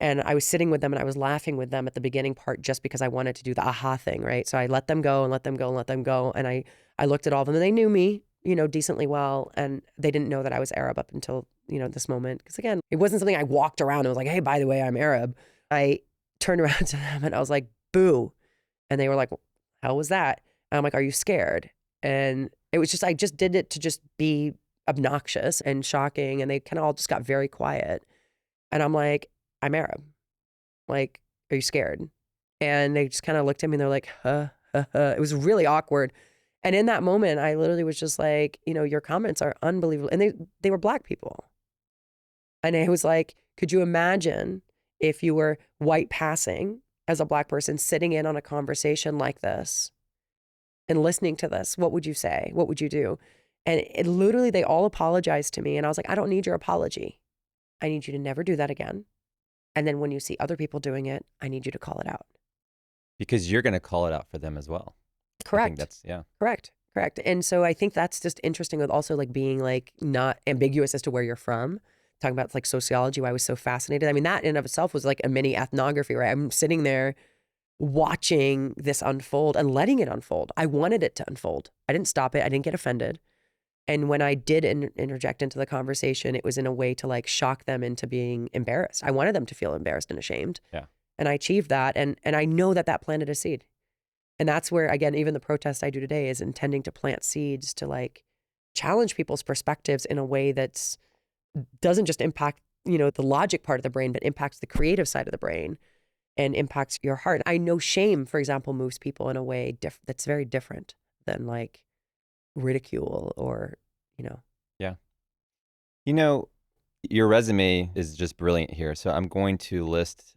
And I was sitting with them and I was laughing with them at the beginning part just because I wanted to do the aha thing, right? So I let them go and let them go and let them go. And I looked at all of them and they knew me, decently well. And they didn't know that I was Arab up until, this moment. Because again, it wasn't something I walked around and was like, hey, by the way, I'm Arab. I turned around to them and I was like, boo. And they were like, how was that? And I'm like, are you scared? And it was just, I just did it to just be obnoxious and shocking. And they kind of all just got very quiet. And I'm like, I'm Arab. Like, are you scared? And they just kind of looked at me and they're like, huh. It was really awkward. And in that moment, I literally was just like, your comments are unbelievable. And they were Black people. And I was like, could you imagine if you were white passing as a Black person sitting in on a conversation like this and listening to this? What would you say? What would you do? And it literally, they all apologized to me. And I was like, I don't need your apology. I need you to never do that again. And then when you see other people doing it, I need you to call it out. Because you're going to call it out for them as well. Correct. That's, yeah. Correct. And so I think that's just interesting with also like being like not ambiguous as to where you're from. Talking about like sociology, why I was so fascinated. I mean, that in and of itself was like a mini ethnography, right? I'm sitting there watching this unfold and letting it unfold. I wanted it to unfold. I didn't stop it. I didn't get offended. And when I did interject into the conversation, it was in a way to like shock them into being embarrassed. I wanted them to feel embarrassed and ashamed. Yeah. And I achieved that. And I know that planted a seed. And that's where, again, even the protest I do today is intending to plant seeds to like challenge people's perspectives in a way that's doesn't just impact, the logic part of the brain, but impacts the creative side of the brain and impacts your heart. I know shame, for example, moves people in a way that's very different than like ridicule or, Yeah. Your resume is just brilliant here. So I'm going to list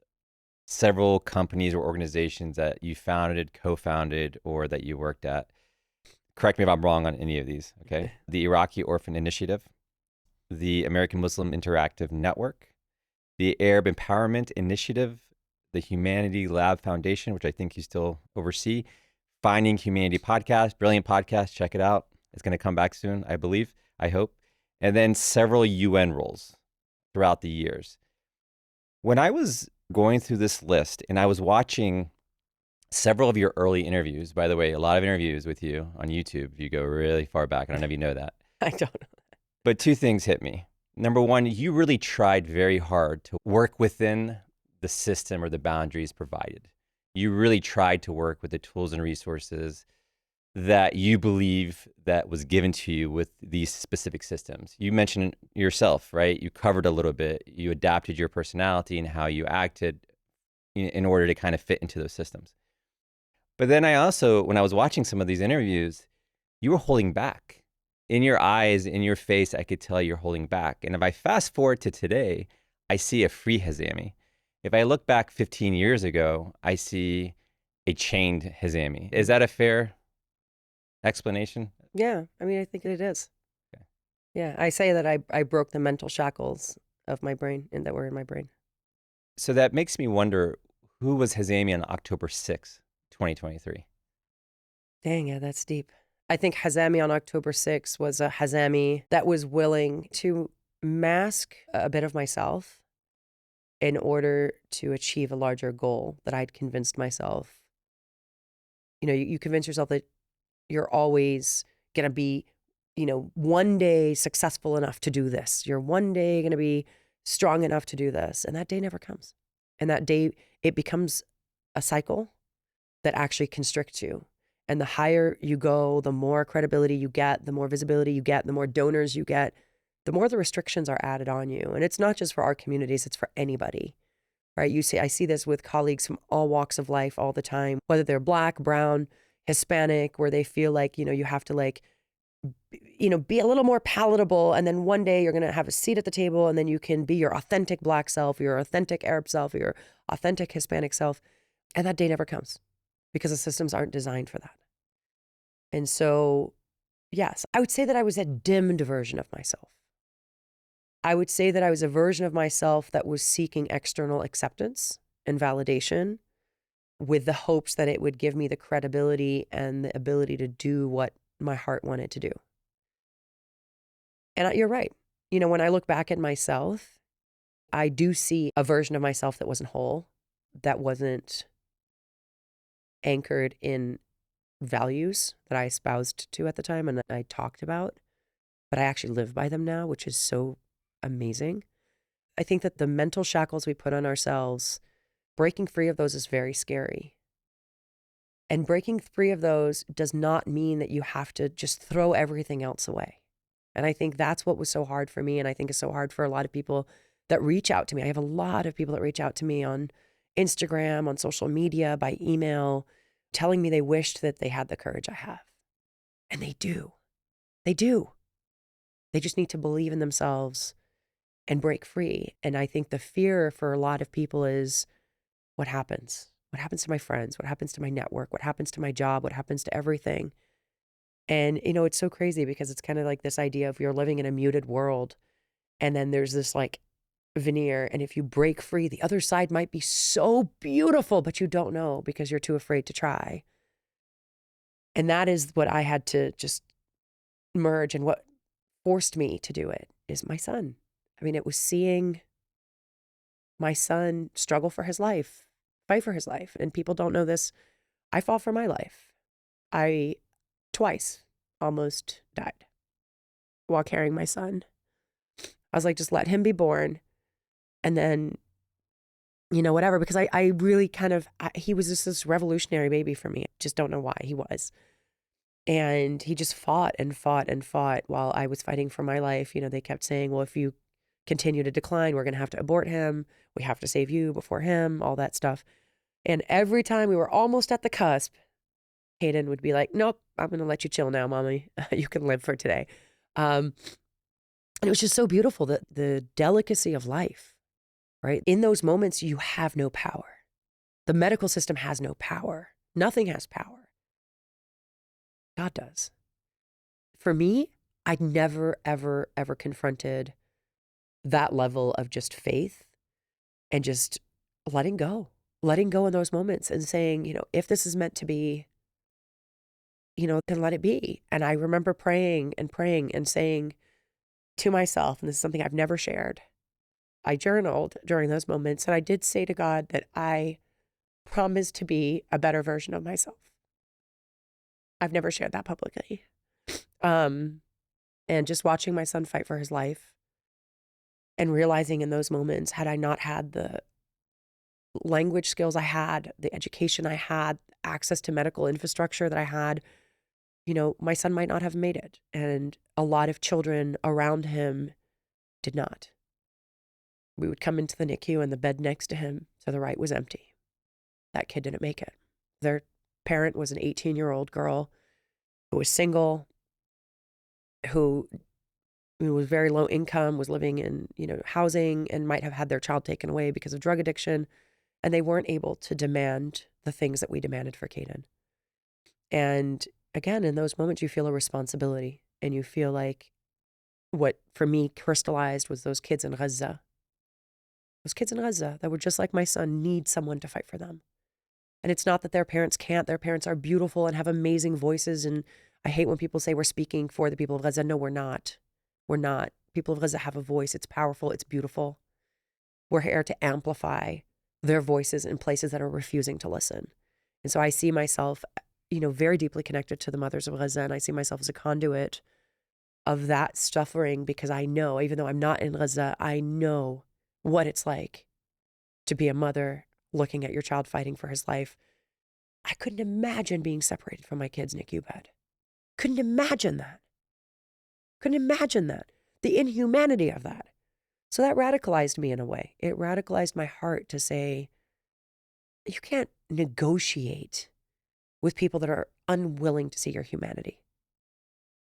several companies or organizations that you founded, co-founded, or that you worked at. Correct me if I'm wrong on any of these, okay? The Iraqi Orphan Initiative, the American Muslim Interactive Network, the Arab Empowerment Initiative, the Humanity Lab Foundation, which I think you still oversee, Finding Humanity Podcast, brilliant podcast, check it out. It's going to come back soon, I believe, I hope. And then several UN roles throughout the years. When I was going through this list and I was watching several of your early interviews, by the way, a lot of interviews with you on YouTube, if you go really far back, I don't know if you know that. I don't know. But two things hit me. Number one, you really tried very hard to work within the system or the boundaries provided. You really tried to work with the tools and resources that you believe that was given to you with these specific systems. You mentioned yourself, right? You covered a little bit. You adapted your personality and how you acted in order to kind of fit into those systems. But then I also, when I was watching some of these interviews, you were holding back. In your eyes, in your face, I could tell you're holding back. And if I fast forward to today, I see a free Hazami. If I look back 15 years ago, I see a chained Hazami. Is that a fair explanation? Yeah, I mean, I think it is. Okay. Yeah, I say that I broke the mental shackles of my brain and that were in my brain. So that makes me wonder, who was Hazami on October 6th, 2023? Dang, yeah, that's deep. I think Hazami on October 6th was a Hazami that was willing to mask a bit of myself in order to achieve a larger goal that I'd convinced myself. You know, you convince yourself that you're always going to be, you know, one day successful enough to do this. You're one day going to be strong enough to do this. And that day never comes. And that day, it becomes a cycle that actually constricts you. And the higher you go, the more credibility you get, the more visibility you get, the more donors you get, the more the restrictions are added on you. And it's not just for our communities, it's for anybody, right? I see this with colleagues from all walks of life all the time, whether they're Black, brown, Hispanic, where they feel like, you know, you have to like, you know, be a little more palatable. And then one day you're going to have a seat at the table and then you can be your authentic Black self, your authentic Arab self, your authentic Hispanic self. And that day never comes because the systems aren't designed for that. And so, yes, I would say that I was a dimmed version of myself. I would say that I was a version of myself that was seeking external acceptance and validation with the hopes that it would give me the credibility and the ability to do what my heart wanted to do. And you're right. You know, when I look back at myself, I do see a version of myself that wasn't whole, that wasn't anchored in values that I espoused to at the time and that I talked about, but I actually live by them now, which is so amazing. I think that the mental shackles we put on ourselves, breaking free of those is very scary. And breaking free of those does not mean that you have to just throw everything else away. And I think that's what was so hard for me. And I think is so hard for a lot of people that reach out to me. I have a lot of people that reach out to me on Instagram, on social media, by email, telling me they wished that they had the courage I have. And they do. They do. They just need to believe in themselves and break free. And I think the fear for a lot of people is what happens? What happens to my friends? What happens to my network? What happens to my job? What happens to everything? And, you know, it's so crazy because it's kind of like this idea of you're living in a muted world and then there's this like veneer. And if you break free, the other side might be so beautiful, but you don't know because you're too afraid to try. And that is what I had to just merge. And what forced me to do it is my son. I mean, it was seeing my son struggle for his life, fight for his life. And people don't know this. I fought for my life. I twice almost died while carrying my son. I was like, just let him be born. And then, you know, whatever, because I really he was just this revolutionary baby for me. I just don't know why he was. And he just fought and fought and fought while I was fighting for my life. You know, they kept saying, well, if you continue to decline, we're going to have to abort him. We have to save you before him, all that stuff. And every time we were almost at the cusp, Hayden would be like, nope, I'm going to let you chill now, mommy. You can live for today. And it was just so beautiful, that the delicacy of life, right? In those moments, you have no power. The medical system has no power. Nothing has power. God does. For me, I never, ever, ever confronted that level of just faith and just letting go in those moments and saying, if this is meant to be, then let it be. And I remember praying and saying to myself, and this is something I've never shared, I journaled during those moments, and I did say to God that I promise to be a better version of myself. I've never shared that publicly. And just watching my son fight for his life and realizing in those moments, had I not had the language skills I had, the education I had, access to medical infrastructure that I had, my son might not have made it. And a lot of children around him did not. We would come into the NICU and the bed next to him to the right was empty. That kid didn't make it. Their parent was an 18-year-old girl who was single, who was very low income, was living in, housing, and might have had their child taken away because of drug addiction. And they weren't able to demand the things that we demanded for Caden. And again, in those moments, you feel a responsibility, and you feel like what for me crystallized was those kids in Gaza. Those kids in Gaza that were just like my son need someone to fight for them. And it's not that their parents can't. Their parents are beautiful and have amazing voices. And I hate when people say we're speaking for the people of Gaza. No, we're not. We're not. People of Gaza have a voice. It's powerful. It's beautiful. We're here to amplify their voices in places that are refusing to listen. And so I see myself, very deeply connected to the mothers of Gaza. And I see myself as a conduit of that suffering, because I know, even though I'm not in Gaza, I know what it's like to be a mother looking at your child fighting for his life. I couldn't imagine being separated from my kid's NICU bed. Couldn't imagine that. The inhumanity of that. So that radicalized me in a way. It radicalized my heart to say, you can't negotiate with people that are unwilling to see your humanity.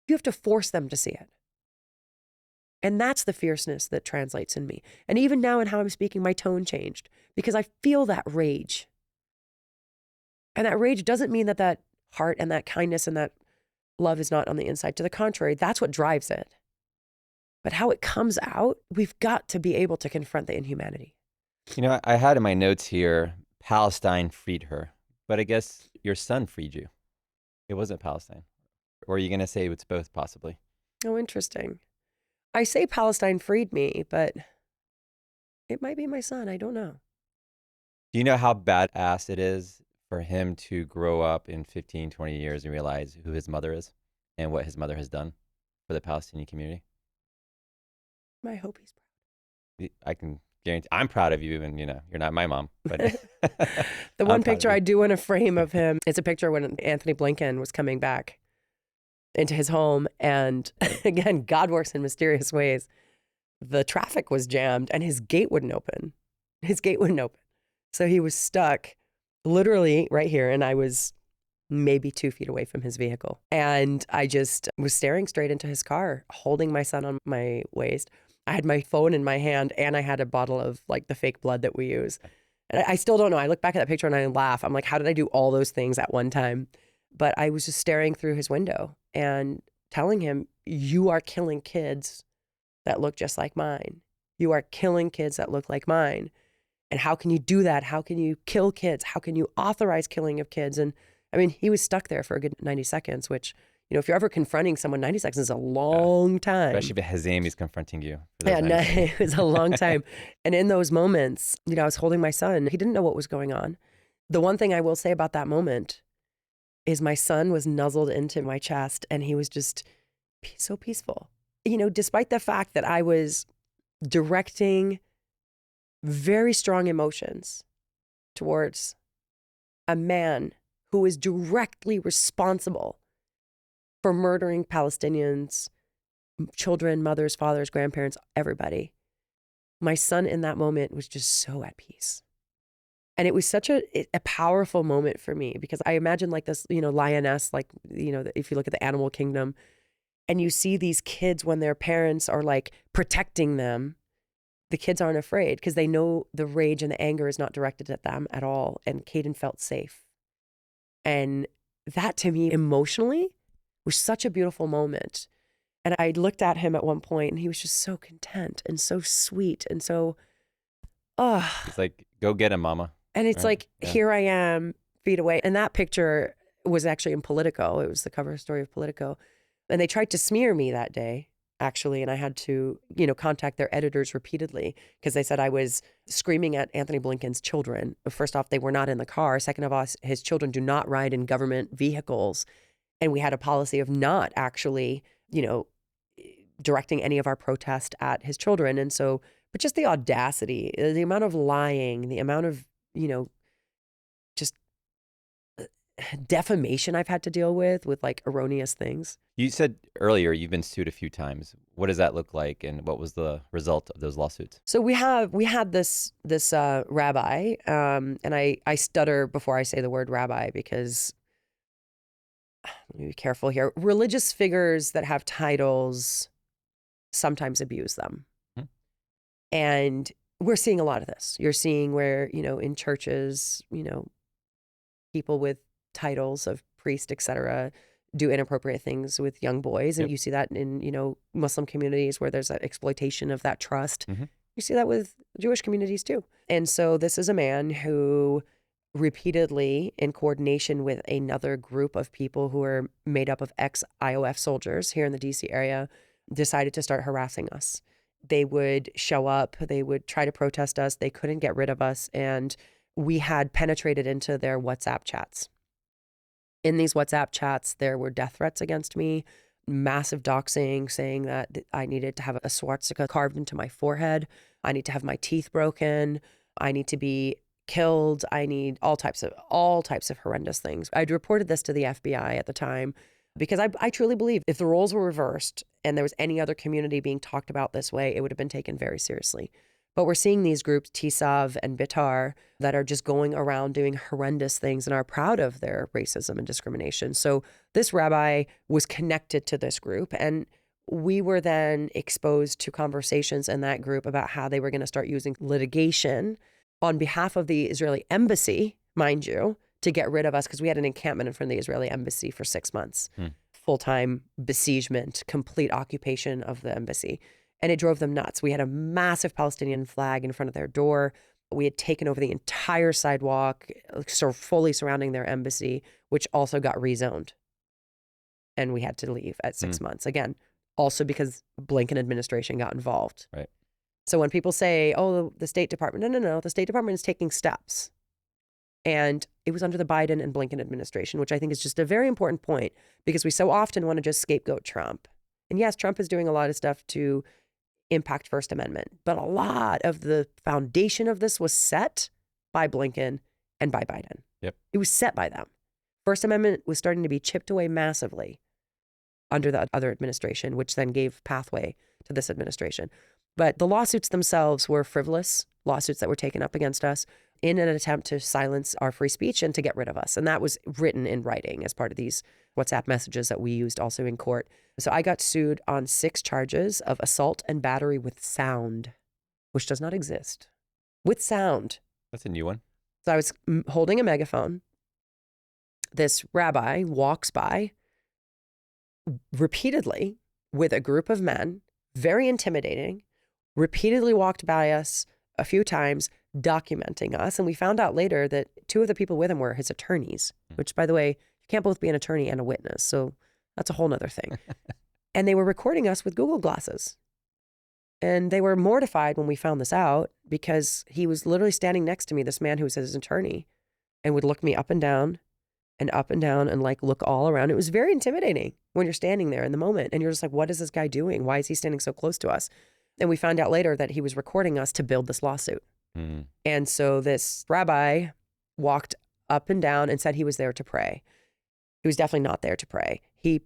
You have to force them to see it. And that's the fierceness that translates in me. And even now in how I'm speaking, my tone changed because I feel that rage. And that rage doesn't mean that heart and that kindness and that love is not on the inside. To the contrary, that's what drives it. But how it comes out, we've got to be able to confront the inhumanity. I had in my notes here, Palestine freed her. But I guess your son freed you. It wasn't Palestine. Or are you going to say it's both possibly? Oh, interesting. I say Palestine freed me, but it might be my son. I don't know. Do you know how badass it is for him to grow up in 15, 20 years and realize who his mother is and what his mother has done for the Palestinian community? I hope he's proud. I can guarantee I'm proud of you, and you're not my mom, but the one picture I do want to frame of him, it's a picture when Anthony Blinken was coming back into his home. And again, God works in mysterious ways. The traffic was jammed and his gate wouldn't open. So he was stuck literally right here. And I was maybe 2 feet away from his vehicle. And I just was staring straight into his car, holding my son on my waist. I had my phone in my hand and I had a bottle of like the fake blood that we use. And I still don't know. I look back at that picture and I laugh. I'm like, how did I do all those things at one time? But I was just staring through his window and telling him, you are killing kids that look just like mine. You are killing kids that look like mine. And how can you do that? How can you kill kids? How can you authorize killing of kids? And I mean, he was stuck there for a good 90 seconds, which, if you're ever confronting someone, 90 seconds is a long time. Especially if Hazami's confronting you. Yeah, no, it was a long time. And in those moments, I was holding my son. He didn't know what was going on. The one thing I will say about that moment is my son was nuzzled into my chest and he was just so peaceful. Despite the fact that I was directing very strong emotions towards a man who is directly responsible for murdering Palestinians, children, mothers, fathers, grandparents, everybody. My son in that moment was just so at peace. And it was such a powerful moment for me because I imagine like this, lioness, like, if you look at the animal kingdom and you see these kids when their parents are like protecting them, the kids aren't afraid because they know the rage and the anger is not directed at them at all. And Caden felt safe. And that to me emotionally was such a beautiful moment. And I looked at him at one point and he was just so content and so sweet and so, It's like, go get him, mama. And it's Right. like, Yeah. here I am, feet away. And that picture was actually in Politico. It was the cover story of Politico. And they tried to smear me that day, actually. And I had to, contact their editors repeatedly because they said I was screaming at Anthony Blinken's children. First off, they were not in the car. Second of all, his children do not ride in government vehicles. And we had a policy of not actually, directing any of our protest at his children. And so, but just the audacity, the amount of lying, the amount of, just defamation I've had to deal with like erroneous things. You said earlier you've been sued a few times. What does that look like, and what was the result of those lawsuits? So we had this rabbi, and I stutter before I say the word rabbi because let me be careful here. Religious figures that have titles sometimes abuse them. And we're seeing a lot of this. You're seeing where, in churches, people with titles of priest, et cetera, do inappropriate things with young boys. And Yep. you see that in, Muslim communities where there's that exploitation of that trust. Mhm. You see that with Jewish communities too. And so this is a man who repeatedly, in coordination with another group of people who are made up of ex-IOF soldiers here in the DC area, decided to start harassing us. They would show up, they would try to protest us, they couldn't get rid of us, and we had penetrated into their WhatsApp chats. In these WhatsApp chats, there were death threats against me, massive doxing, saying that I needed to have a swastika carved into my forehead, I need to have my teeth broken, I need to be killed, I need all types of horrendous things. I'd reported this to the FBI at the time because I truly believe if the roles were reversed and there was any other community being talked about this way, it would have been taken very seriously. But we're seeing these groups, Tisav and Bitar, that are just going around doing horrendous things and are proud of their racism and discrimination. So this rabbi was connected to this group, and we were then exposed to conversations in that group about how they were going to start using litigation on behalf of the Israeli embassy, mind you, to get rid of us because we had an encampment in front of the Israeli embassy for 6 months. Full-time besiegement, complete occupation of the embassy. And it drove them nuts. We had a massive Palestinian flag in front of their door. We had taken over the entire sidewalk, so fully surrounding their embassy, which also got rezoned. And we had to leave at 6 months. Again, also because Blinken administration got involved. Right. So when people say, oh, the State Department, no, the State Department is taking steps. And it was under the Biden and Blinken administration, which I think is just a very important point because we so often want to just scapegoat Trump. And yes, Trump is doing a lot of stuff to impact First Amendment, but a lot of the foundation of this was set by Blinken and by Biden. Yep. It was set by them. First Amendment was starting to be chipped away massively under the other administration, which then gave pathway to this administration. But the lawsuits themselves were frivolous lawsuits that were taken up against us in an attempt to silence our free speech and to get rid of us. And that was written in writing as part of these WhatsApp messages that we used also in court. So I got sued on 6 charges of assault and battery with sound, which does not exist. With sound. That's a new one. So I was holding a megaphone. This rabbi walks by repeatedly with a group of men, very intimidating, repeatedly walked by us a few times, documenting us. And we found out later that 2 of the people with him were his attorneys, which, by the way, you can't both be an attorney and a witness. So that's a whole nother thing. And they were recording us with Google Glasses. And they were mortified when we found this out because he was literally standing next to me, this man who was his attorney, and would look me up and down and like look all around. It was very intimidating when you're standing there in the moment and you're just like, what is this guy doing? Why is he standing so close to us? And we found out later that he was recording us to build this lawsuit. And so this rabbi walked up and down and said he was there to pray. He was definitely not there to pray. He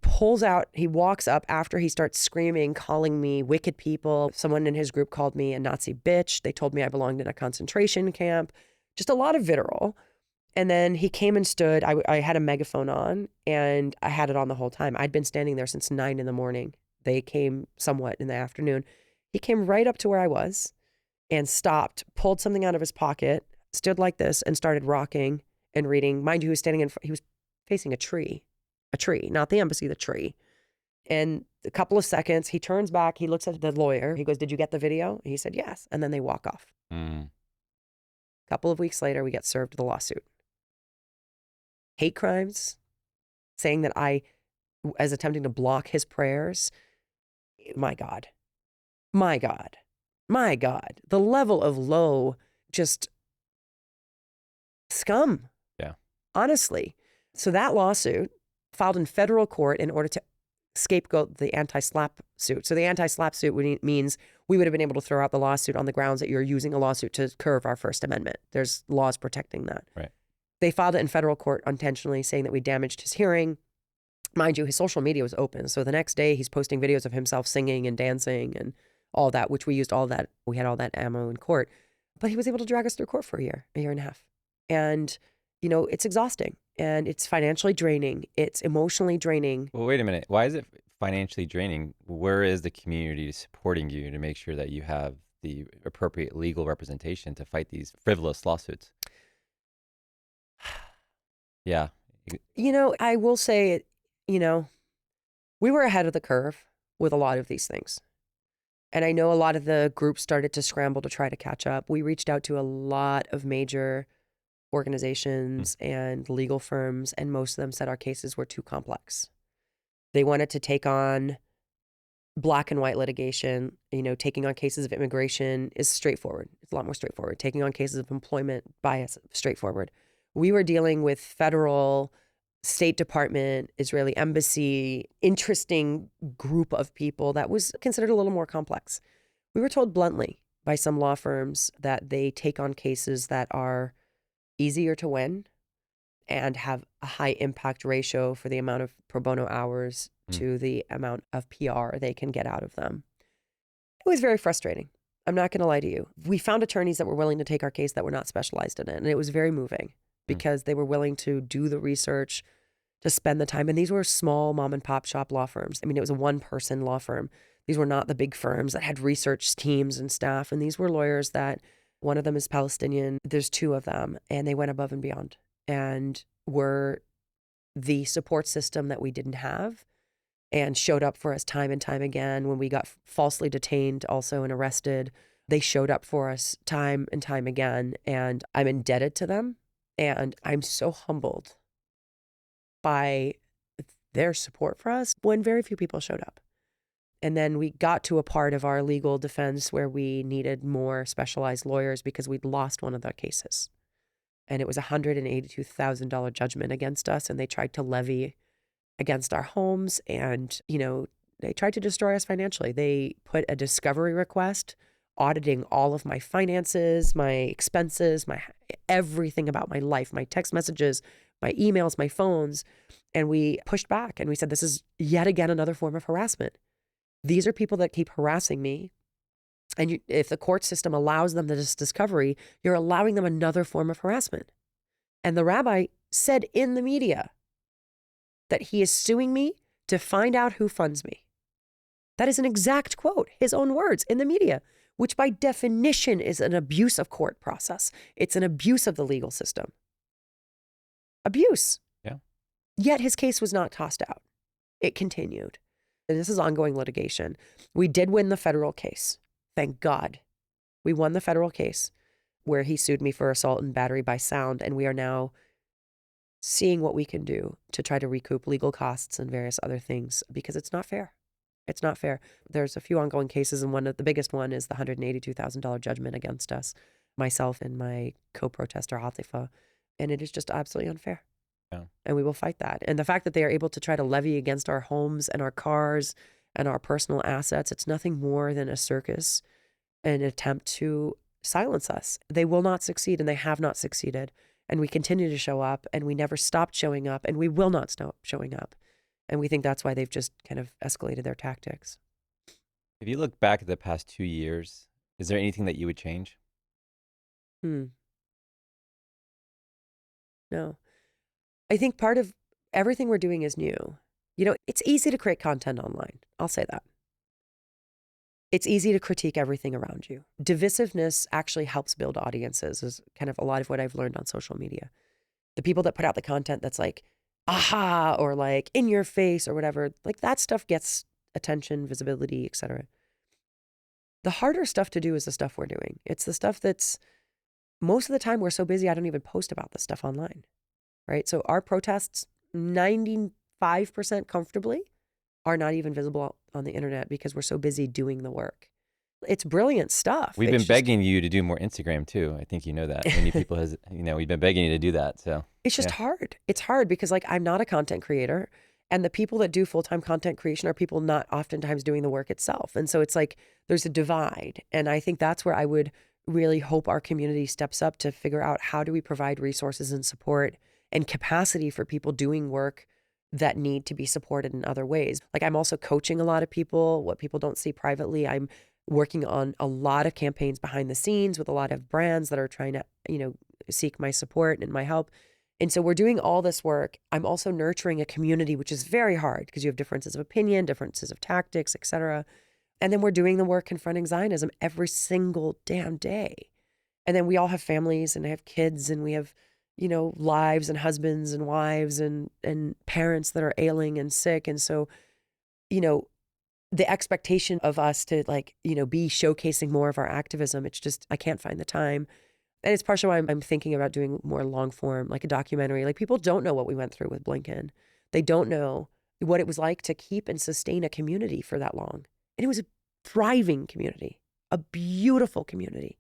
walks up after he starts screaming, calling me wicked people. Someone in his group called me a Nazi bitch. They told me I belonged in a concentration camp. Just a lot of vitriol. And then he came and stood. I had a megaphone on and I had it on the whole time. I'd been standing there since 9 a.m. They came somewhat in the afternoon. He came right up to where I was and stopped, pulled something out of his pocket, stood like this and started rocking and reading. Mind you, he was facing a tree, not the embassy, the tree. And a couple of seconds, he turns back, he looks at the lawyer. He goes, "Did you get the video?" He said, "Yes." And then they walk off. A couple of weeks later, we get served the lawsuit. Hate crimes, saying that I was attempting to block his prayers. My God. My God. My God. The level of low, just scum. Yeah. Honestly. So that lawsuit filed in federal court in order to scapegoat the anti-SLAPP suit. So the anti-SLAPP suit means we would have been able to throw out the lawsuit on the grounds that you're using a lawsuit to curve our First Amendment. There's laws protecting that. Right. They filed it in federal court unintentionally, saying that we damaged his hearing. Mind you, his social media was open. So the next day he's posting videos of himself singing and dancing and all that, which we used all that. We had all that ammo in court. But he was able to drag us through court for a year and a half. And, you know, it's exhausting and it's financially draining. It's emotionally draining. Well, wait a minute. Why is it financially draining? Where is the community supporting you to make sure that you have the appropriate legal representation to fight these frivolous lawsuits? Yeah. You know, I will say, you know, we were ahead of the curve with a lot of these things. And I know a lot of the groups started to scramble to try to catch up. We reached out to a lot of major organizations and legal firms, and most of them said our cases were too complex. They wanted to take on black and white litigation. You know, taking on cases of immigration is straightforward. It's a lot more straightforward. Taking on cases of employment bias, straightforward. We were dealing with federal, State Department, Israeli embassy, interesting group of people that was considered a little more complex. We were told bluntly by some law firms that they take on cases that are easier to win and have a high impact ratio for the amount of pro bono hours to the amount of PR they can get out of them. It was very frustrating. I'm not going to lie to you. We found attorneys that were willing to take our case that were not specialized in it. And it was very moving because they were willing to do the research, to spend the time. And these were small mom and pop shop law firms. I mean, it was a one-person law firm. These were not the big firms that had research teams and staff. And these were lawyers that, one of them is Palestinian. There's two of them. And they went above and beyond and were the support system that we didn't have, and showed up for us time and time again. When we got falsely detained also and arrested, they showed up for us time and time again. And I'm indebted to them. And I'm so humbled by their support for us when very few people showed up. And then we got to a part of our legal defense where we needed more specialized lawyers because we'd lost one of the cases. And it was a $182,000 judgment against us. And they tried to levy against our homes. And, you know, they tried to destroy us financially. They put a discovery request auditing all of my finances, my expenses, my everything about my life, my text messages, my emails, my phones. And we pushed back and we said, this is yet again another form of harassment. These are people that keep harassing me. And if the court system allows them this discovery, you're allowing them another form of harassment. And the rabbi said in the media that he is suing me to find out who funds me. That is an exact quote, his own words in the media, which by definition is an abuse of court process. It's an abuse of the legal system. Abuse. Yeah. Yet his case was not tossed out. It continued. And this is ongoing litigation. We did win the federal case. Thank God. We won the federal case where he sued me for assault and battery by sound. And we are now seeing what we can do to try to recoup legal costs and various other things because it's not fair. It's not fair. There's a few ongoing cases, and the biggest one is the $182,000 judgment against us, myself and my co-protester, Atifa. And it is just absolutely unfair. Yeah. And we will fight that. And the fact that they are able to try to levy against our homes and our cars and our personal assets, it's nothing more than a circus, an attempt to silence us. They will not succeed, and they have not succeeded. And we continue to show up, and we never stopped showing up, and we will not stop showing up. And we think that's why they've just kind of escalated their tactics. If you look back at the past 2 years, is there anything that you would change? No. I think part of everything we're doing is new. You know, it's easy to create content online. I'll say that. It's easy to critique everything around you. Divisiveness actually helps build audiences, is kind of a lot of what I've learned on social media. The people that put out the content that's like, aha or like in your face or whatever. Like that stuff gets attention, visibility, etc. The harder stuff to do is the stuff we're doing. It's the stuff that's most of the time we're so busy I don't even post about this stuff online, right? So our protests, 95% comfortably, are not even visible on the internet because we're so busy doing the work. It's brilliant stuff. We've been begging you to do more Instagram too. I think you know that. Many people we've been begging you to do that. So it's just hard. It's hard because like I'm not a content creator, and the people that do full-time content creation are people not oftentimes doing the work itself. And so it's like there's a divide. And I think that's where I would really hope our community steps up to figure out how do we provide resources and support and capacity for people doing work that need to be supported in other ways. Like I'm also coaching a lot of people, what people don't see privately. I'm working on a lot of campaigns behind the scenes with a lot of brands that are trying to, seek my support and my help. And so we're doing all this work. I'm also nurturing a community, which is very hard because you have differences of opinion, differences of tactics, et cetera. And then we're doing the work confronting Zionism every single damn day. And then we all have families and have kids and we have, lives and husbands and wives and parents that are ailing and sick. And so, the expectation of us to be showcasing more of our activism, it's just, I can't find the time. And it's partially why I'm thinking about doing more long form, like a documentary. Like people don't know what we went through with Blinken. They don't know what it was like to keep and sustain a community for that long. And it was a thriving community, a beautiful community.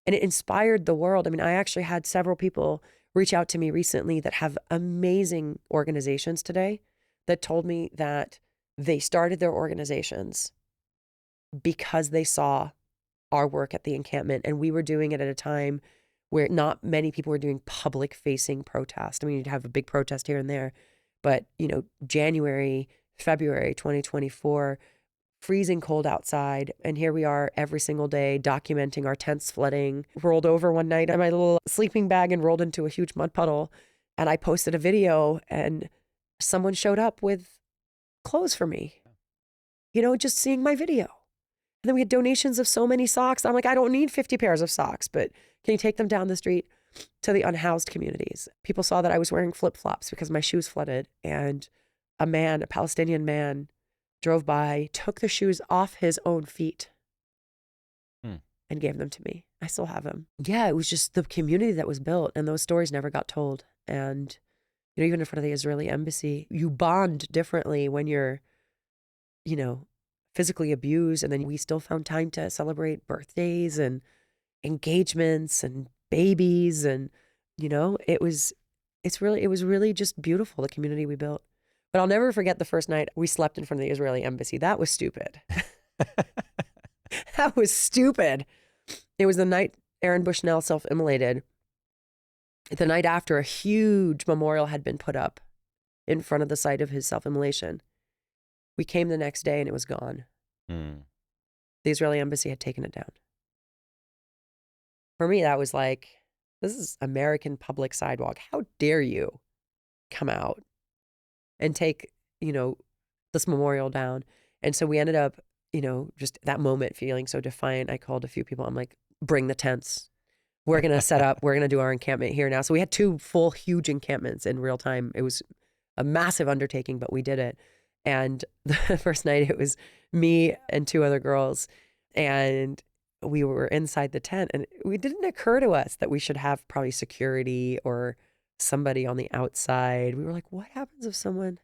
And it inspired the world. I mean, I actually had several people reach out to me recently that have amazing organizations today that told me that they started their organizations because they saw our work at the encampment. And we were doing it at a time where not many people were doing public facing protest. I mean, you'd have a big protest here and there, but January, February 2024, freezing cold outside. And here we are every single day documenting our tents flooding. Rolled over one night in my little sleeping bag and rolled into a huge mud puddle. And I posted a video and someone showed up with clothes for me, just seeing my video. And then we had donations of so many socks. I'm like, I don't need 50 pairs of socks, but can you take them down the street to the unhoused communities? People saw that I was wearing flip-flops because my shoes flooded. And a Palestinian man, drove by, took the shoes off his own feet and gave them to me. I still have them. Yeah, it was just the community that was built, and those stories never got told. And even in front of the Israeli embassy, you bond differently when you're, physically abused. And then we still found time to celebrate birthdays and engagements and babies. And, it was really just beautiful, the community we built. But I'll never forget the first night we slept in front of the Israeli embassy. That was stupid. That was stupid. It was the night Aaron Bushnell self-immolated. The night after, a huge memorial had been put up in front of the site of his self-immolation. We came the next day and it was gone. The Israeli embassy had taken it down. For me, that was like, this is American public sidewalk. How dare you come out and take, this memorial down? And so we ended up, just that moment feeling so defiant. I called a few people. I'm like, bring the tents. We're going to set up, we're going to do our encampment here now. So we had 2 full, huge encampments in real time. It was a massive undertaking, but we did it. And the first night it was me and 2 other girls, and we were inside the tent, and it didn't occur to us that we should have probably security or somebody on the outside. We were like, what happens if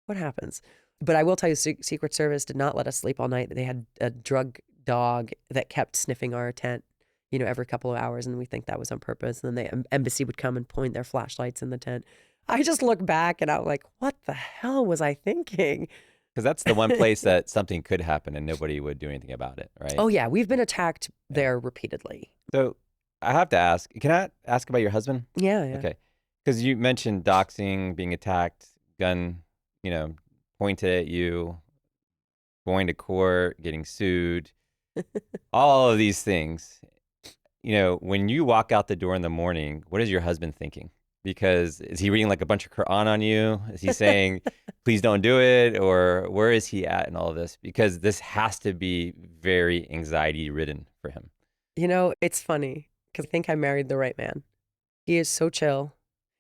what happens? But I will tell you, Secret Service did not let us sleep all night. They had a drug dog that kept sniffing our tent, every couple of hours. And we think that was on purpose. And then the embassy would come and point their flashlights in the tent. I just look back and I'm like, what the hell was I thinking? Because that's the one place that something could happen and nobody would do anything about it, right? Oh, yeah. We've been attacked there repeatedly. So I have to ask, can I ask about your husband? Yeah. Okay. Because you mentioned doxing, being attacked, gun, pointed at you, going to court, getting sued, all of these things. When you walk out the door in the morning, what is your husband thinking? Because is he reading like a bunch of Quran on you? Is he saying, please don't do it? Or where is he at in all of this? Because this has to be very anxiety ridden for him. It's funny because I think I married the right man. He is so chill,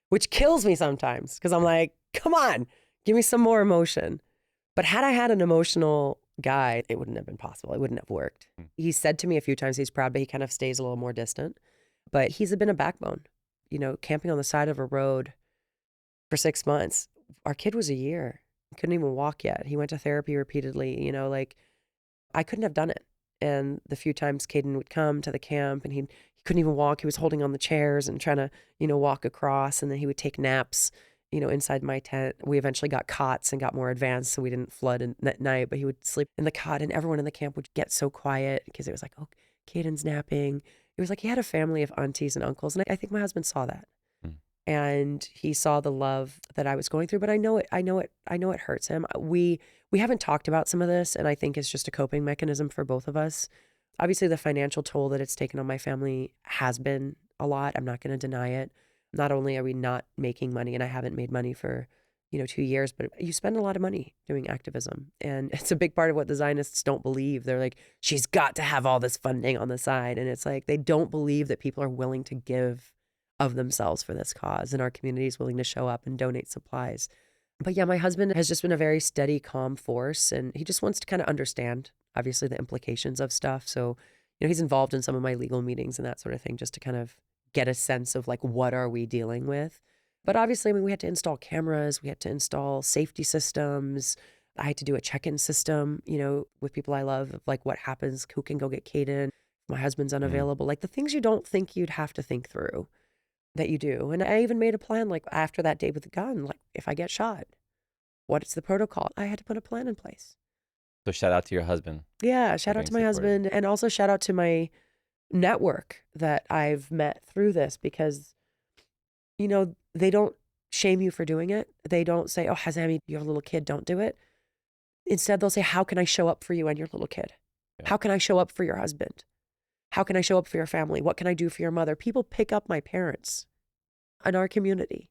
which kills me sometimes because I'm like, Come on, give me some more emotion. But had I had an emotional guy, it wouldn't have been possible. It wouldn't have worked. He said to me a few times he's proud, but he kind of stays a little more distant. But he's been a backbone, camping on the side of a road for 6 months. Our kid was a year. He couldn't even walk yet. He went to therapy repeatedly, I couldn't have done it. And the few times Caden would come to the camp and he couldn't even walk. He was holding on the chairs and trying to, walk across. And then he would take naps, inside my tent. We eventually got cots and got more advanced so we didn't flood at night. But he would sleep in the cot and everyone in the camp would get so quiet because it was like, oh, Caden's napping. It was like he had a family of aunties and uncles. And I think my husband saw that. And he saw the love that I was going through, but I know it hurts him. We haven't talked about some of this, and I think it's just a coping mechanism for both of us. Obviously, the financial toll that it's taken on my family has been a lot. I'm not going to deny it. Not only are we not making money, and I haven't made money for 2 years, but you spend a lot of money doing activism, and it's a big part of what the Zionists don't believe. They're like, she's got to have all this funding on the side, and it's like they don't believe that people are willing to give of themselves for this cause, and our community is willing to show up and donate supplies. But yeah, my husband has just been a very steady, calm force, and he just wants to kind of understand, obviously, the implications of stuff. So, he's involved in some of my legal meetings and that sort of thing, just to kind of get a sense of like, what are we dealing with? But obviously, we had to install cameras, we had to install safety systems. I had to do a check-in system, with people I love, of like what happens, who can go get Caden, my husband's unavailable, like the things you don't think you'd have to think through. That you do. And I even made a plan, like after that day with the gun, like if I get shot, what's the protocol? I had to put a plan in place. So shout out to your husband. Yeah, shout out to my husband, and also shout out to my network that I've met through this, because, they don't shame you for doing it. They don't say, oh, Hazami, you're a little kid, don't do it. Instead, they'll say, how can I show up for you and your little kid? Yeah. How can I show up for your husband? How can I show up for your family? What can I do for your mother? People pick up my parents in our community.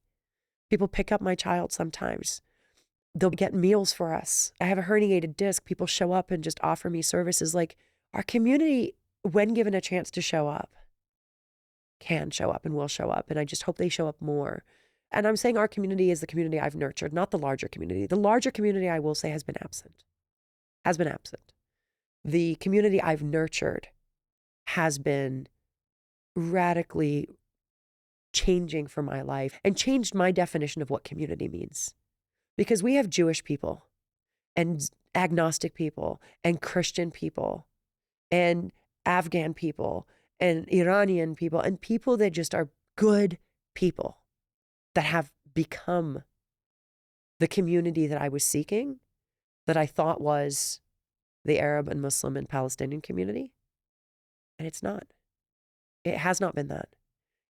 People pick up my child sometimes. They'll get meals for us. I have a herniated disc. People show up and just offer me services. Like, our community, when given a chance to show up, can show up and will show up. And I just hope they show up more. And I'm saying our community is the community I've nurtured, not the larger community. The larger community, I will say, has been absent. The community I've nurtured has been radically changing for my life and changed my definition of what community means. Because we have Jewish people and agnostic people and Christian people and Afghan people and Iranian people and people that just are good people that have become the community that I was seeking, that I thought was the Arab and Muslim and Palestinian community. And it's not. It has not been that.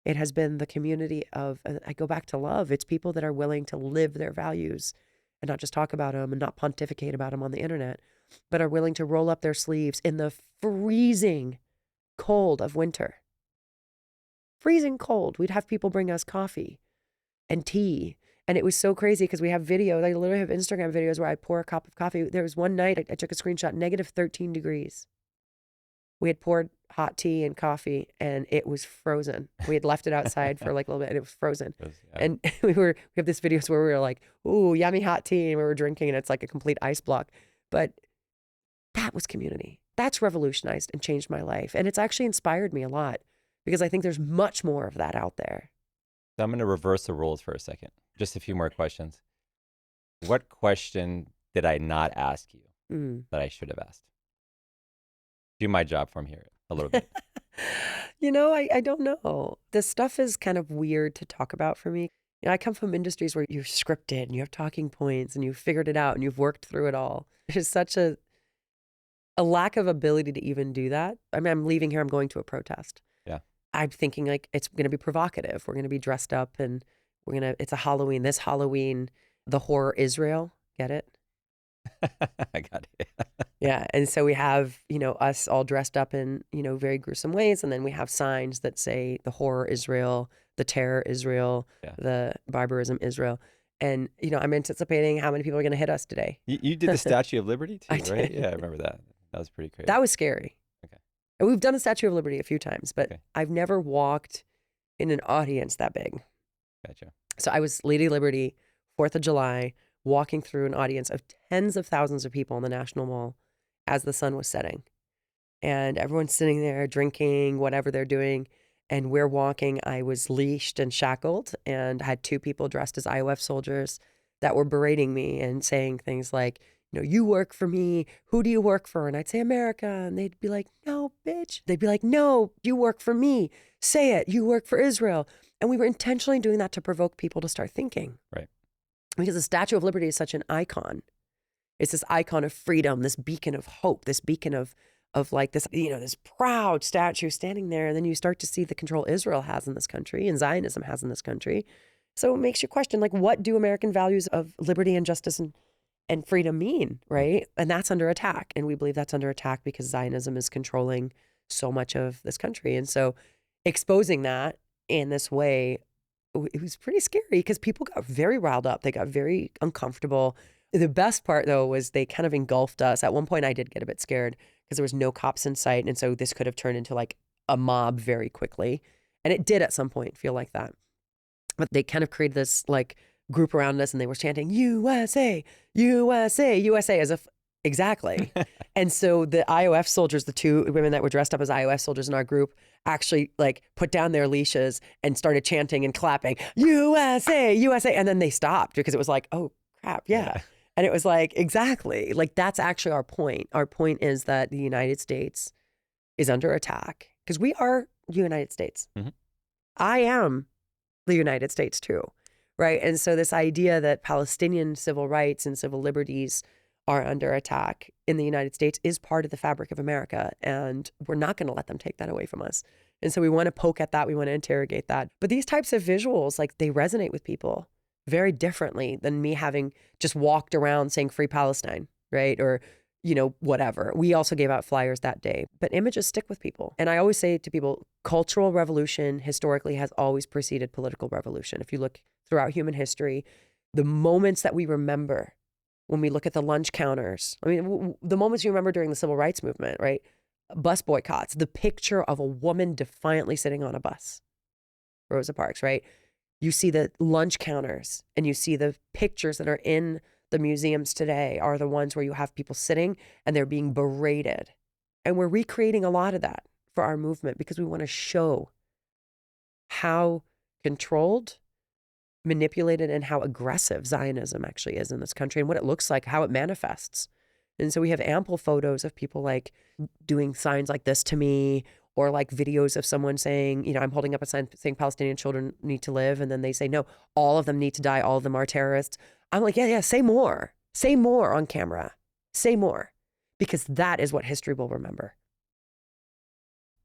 It has been the community of, I go back to love. It's people that are willing to live their values and not just talk about them and not pontificate about them on the internet, but are willing to roll up their sleeves in the freezing cold of winter. Freezing cold. We'd have people bring us coffee and tea. And it was so crazy because we have videos. I literally have Instagram videos where I pour a cup of coffee. There was one night I took a screenshot, -13 degrees. We had poured hot tea and coffee and it was frozen. We had left it outside for like a little bit and it was frozen. And we have this videos where we were like, ooh, yummy hot tea. And we were drinking and it's like a complete ice block. But that was community. That's revolutionized and changed my life. And it's actually inspired me a lot because I think there's much more of that out there. So I'm going to reverse the rules for a second. Just a few more questions. What question did I not ask you that I should have asked? Do my job from here a little bit. I don't know. This stuff is kind of weird to talk about for me. I come from industries where you're scripted and you have talking points and you've figured it out and you've worked through it all. There's such a lack of ability to even do that. I mean, I'm leaving here, I'm going to a protest. Yeah. I'm thinking like it's going to be provocative. We're going to be dressed up and it's a Halloween. This Halloween, the horror Israel. Get it? I got it. Yeah. And so we have, us all dressed up in, very gruesome ways. And then we have signs that say the horror Israel, the terror Israel, the barbarism Israel. And, I'm anticipating how many people are going to hit us today. You did the Statue of Liberty too, I right? did. Yeah, I remember that. That was pretty crazy. That was scary. Okay. And we've done the Statue of Liberty a few times, but I've never walked in an audience that big. Gotcha. So I was Lady Liberty 4th of July, walking through an audience of tens of thousands of people in the National Mall as the sun was setting. And everyone's sitting there drinking, whatever they're doing. And we're walking. I was leashed and shackled and had 2 people dressed as IOF soldiers that were berating me and saying things like, you work for me. Who do you work for? And I'd say America. And they'd be like, no, bitch. They'd be like, no, you work for me. Say it. You work for Israel. And we were intentionally doing that to provoke people to start thinking. Right. Because the Statue of Liberty is such an icon. It's this icon of freedom, this beacon of hope, this beacon of like this, this proud statue standing there. And then you start to see the control Israel has in this country and Zionism has in this country. So it makes you question, like, what do American values of liberty and justice and freedom mean, right? And that's under attack. And we believe that's under attack because Zionism is controlling so much of this country. And so exposing that in this way, it was pretty scary because people got very riled up. They got very uncomfortable. The best part, though, was they kind of engulfed us. At one point, I did get a bit scared because there was no cops in sight. And so this could have turned into like a mob very quickly. And it did at some point feel like that. But they kind of created this like group around us and they were chanting, USA, USA, USA, as if, exactly. And so the IOF soldiers, the 2 women that were dressed up as IOF soldiers in our group, actually like put down their leashes and started chanting and clapping, USA, USA. And then they stopped because it was like, oh crap, yeah. And it was like, exactly. Like that's actually our point. Our point is that the United States is under attack because we are the United States. Mm-hmm. I am the United States too, right? And so this idea that Palestinian civil rights and civil liberties are under attack in the United States is part of the fabric of America. And we're not going to let them take that away from us. And so we want to poke at that. We want to interrogate that. But these types of visuals, like they resonate with people very differently than me having just walked around saying free Palestine, right? Or, whatever. We also gave out flyers that day, but images stick with people. And I always say to people, cultural revolution historically has always preceded political revolution. If you look throughout human history, the moments that we remember when we look at the lunch counters, the moments you remember during the civil rights movement, right? Bus boycotts, the picture of a woman defiantly sitting on a bus, Rosa Parks, right? You see the lunch counters and you see the pictures that are in the museums today are the ones where you have people sitting and they're being berated. And we're recreating a lot of that for our movement because we want to show how controlled, manipulated, and how aggressive Zionism actually is in this country and what it looks like, how it manifests. And so we have ample photos of people like doing signs like this to me, or like videos of someone saying, I'm holding up a sign saying Palestinian children need to live. And then they say, no, all of them need to die. All of them are terrorists. I'm like, yeah, say more. Say more on camera. Say more. Because that is what history will remember.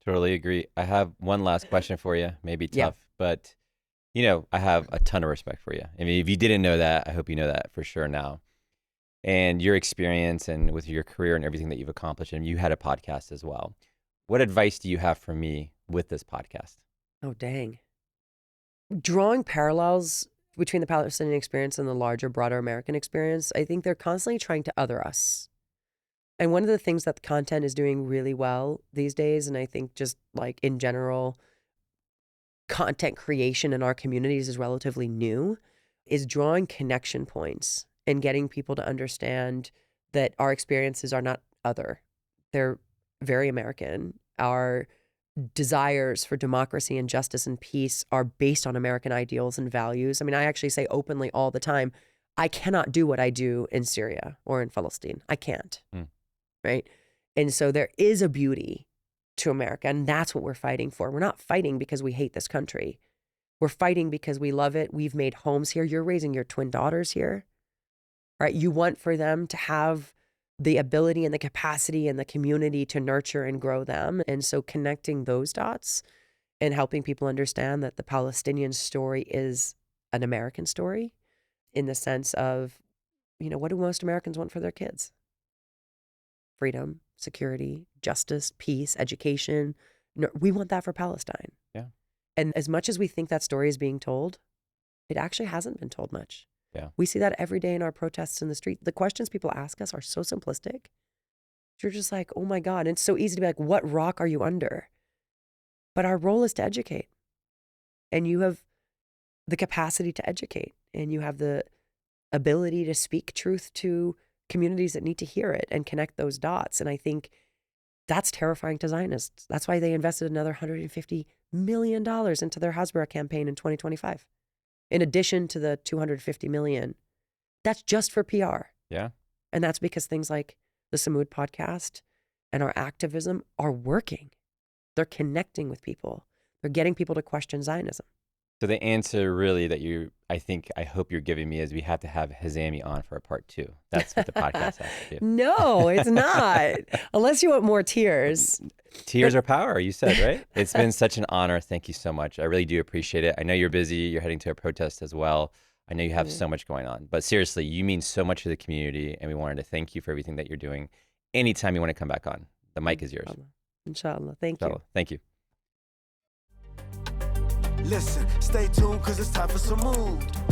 Totally agree. I have one last question for you. Maybe tough, but I have a ton of respect for you. I mean, if you didn't know that, I hope you know that for sure now. And your experience and with your career and everything that you've accomplished, and you had a podcast as well. What advice do you have for me with this podcast? Oh, dang. Drawing parallels between the Palestinian experience and the larger, broader American experience, I think they're constantly trying to other us. And one of the things that the content is doing really well these days, and I think just like in general, content creation in our communities is relatively new, is drawing connection points and getting people to understand that our experiences are not other. They're very American. Our desires for democracy and justice and peace are based on American ideals and values. I mean, I actually say openly all the time, I cannot do what I do in Syria or in Palestine. I can't, right? And so there is a beauty to America, and that's what we're fighting for. We're not fighting because we hate this country. We're fighting because we love it. We've made homes here. You're raising your twin daughters here, right? You want for them to have the ability and the capacity and the community to nurture and grow them. And so connecting those dots and helping people understand that the Palestinian story is an American story in the sense of, what do most Americans want for their kids? Freedom, security, justice, peace, education. We want that for Palestine. Yeah. And as much as we think that story is being told, it actually hasn't been told much. Yeah. We see that every day in our protests in the street. The questions people ask us are so simplistic. You're just like, oh my God. And it's so easy to be like, what rock are you under? But our role is to educate. And you have the capacity to educate. And you have the ability to speak truth to communities that need to hear it and connect those dots. And I think that's terrifying to Zionists. That's why they invested another $150 million into their Hasbara campaign in 2025. In addition to the $250 million, that's just for PR. Yeah. And that's because things like the Sumud podcast and our activism are working. They're connecting with people. They're getting people to question Zionism. So the answer really that I hope you're giving me is we have to have Hazami on for a part 2. That's what the podcast has to do. No, it's not. Unless you want more tears. Tears are power, you said, right? It's been such an honor. Thank you so much. I really do appreciate it. I know you're busy. You're heading to a protest as well. I know you have so much going on. But seriously, you mean so much to the community, and we wanted to thank you for everything that you're doing. Anytime you want to come back on, the mic is yours. Inshallah. Thank you. Thank you. Listen, stay tuned, cause it's time for Sumud.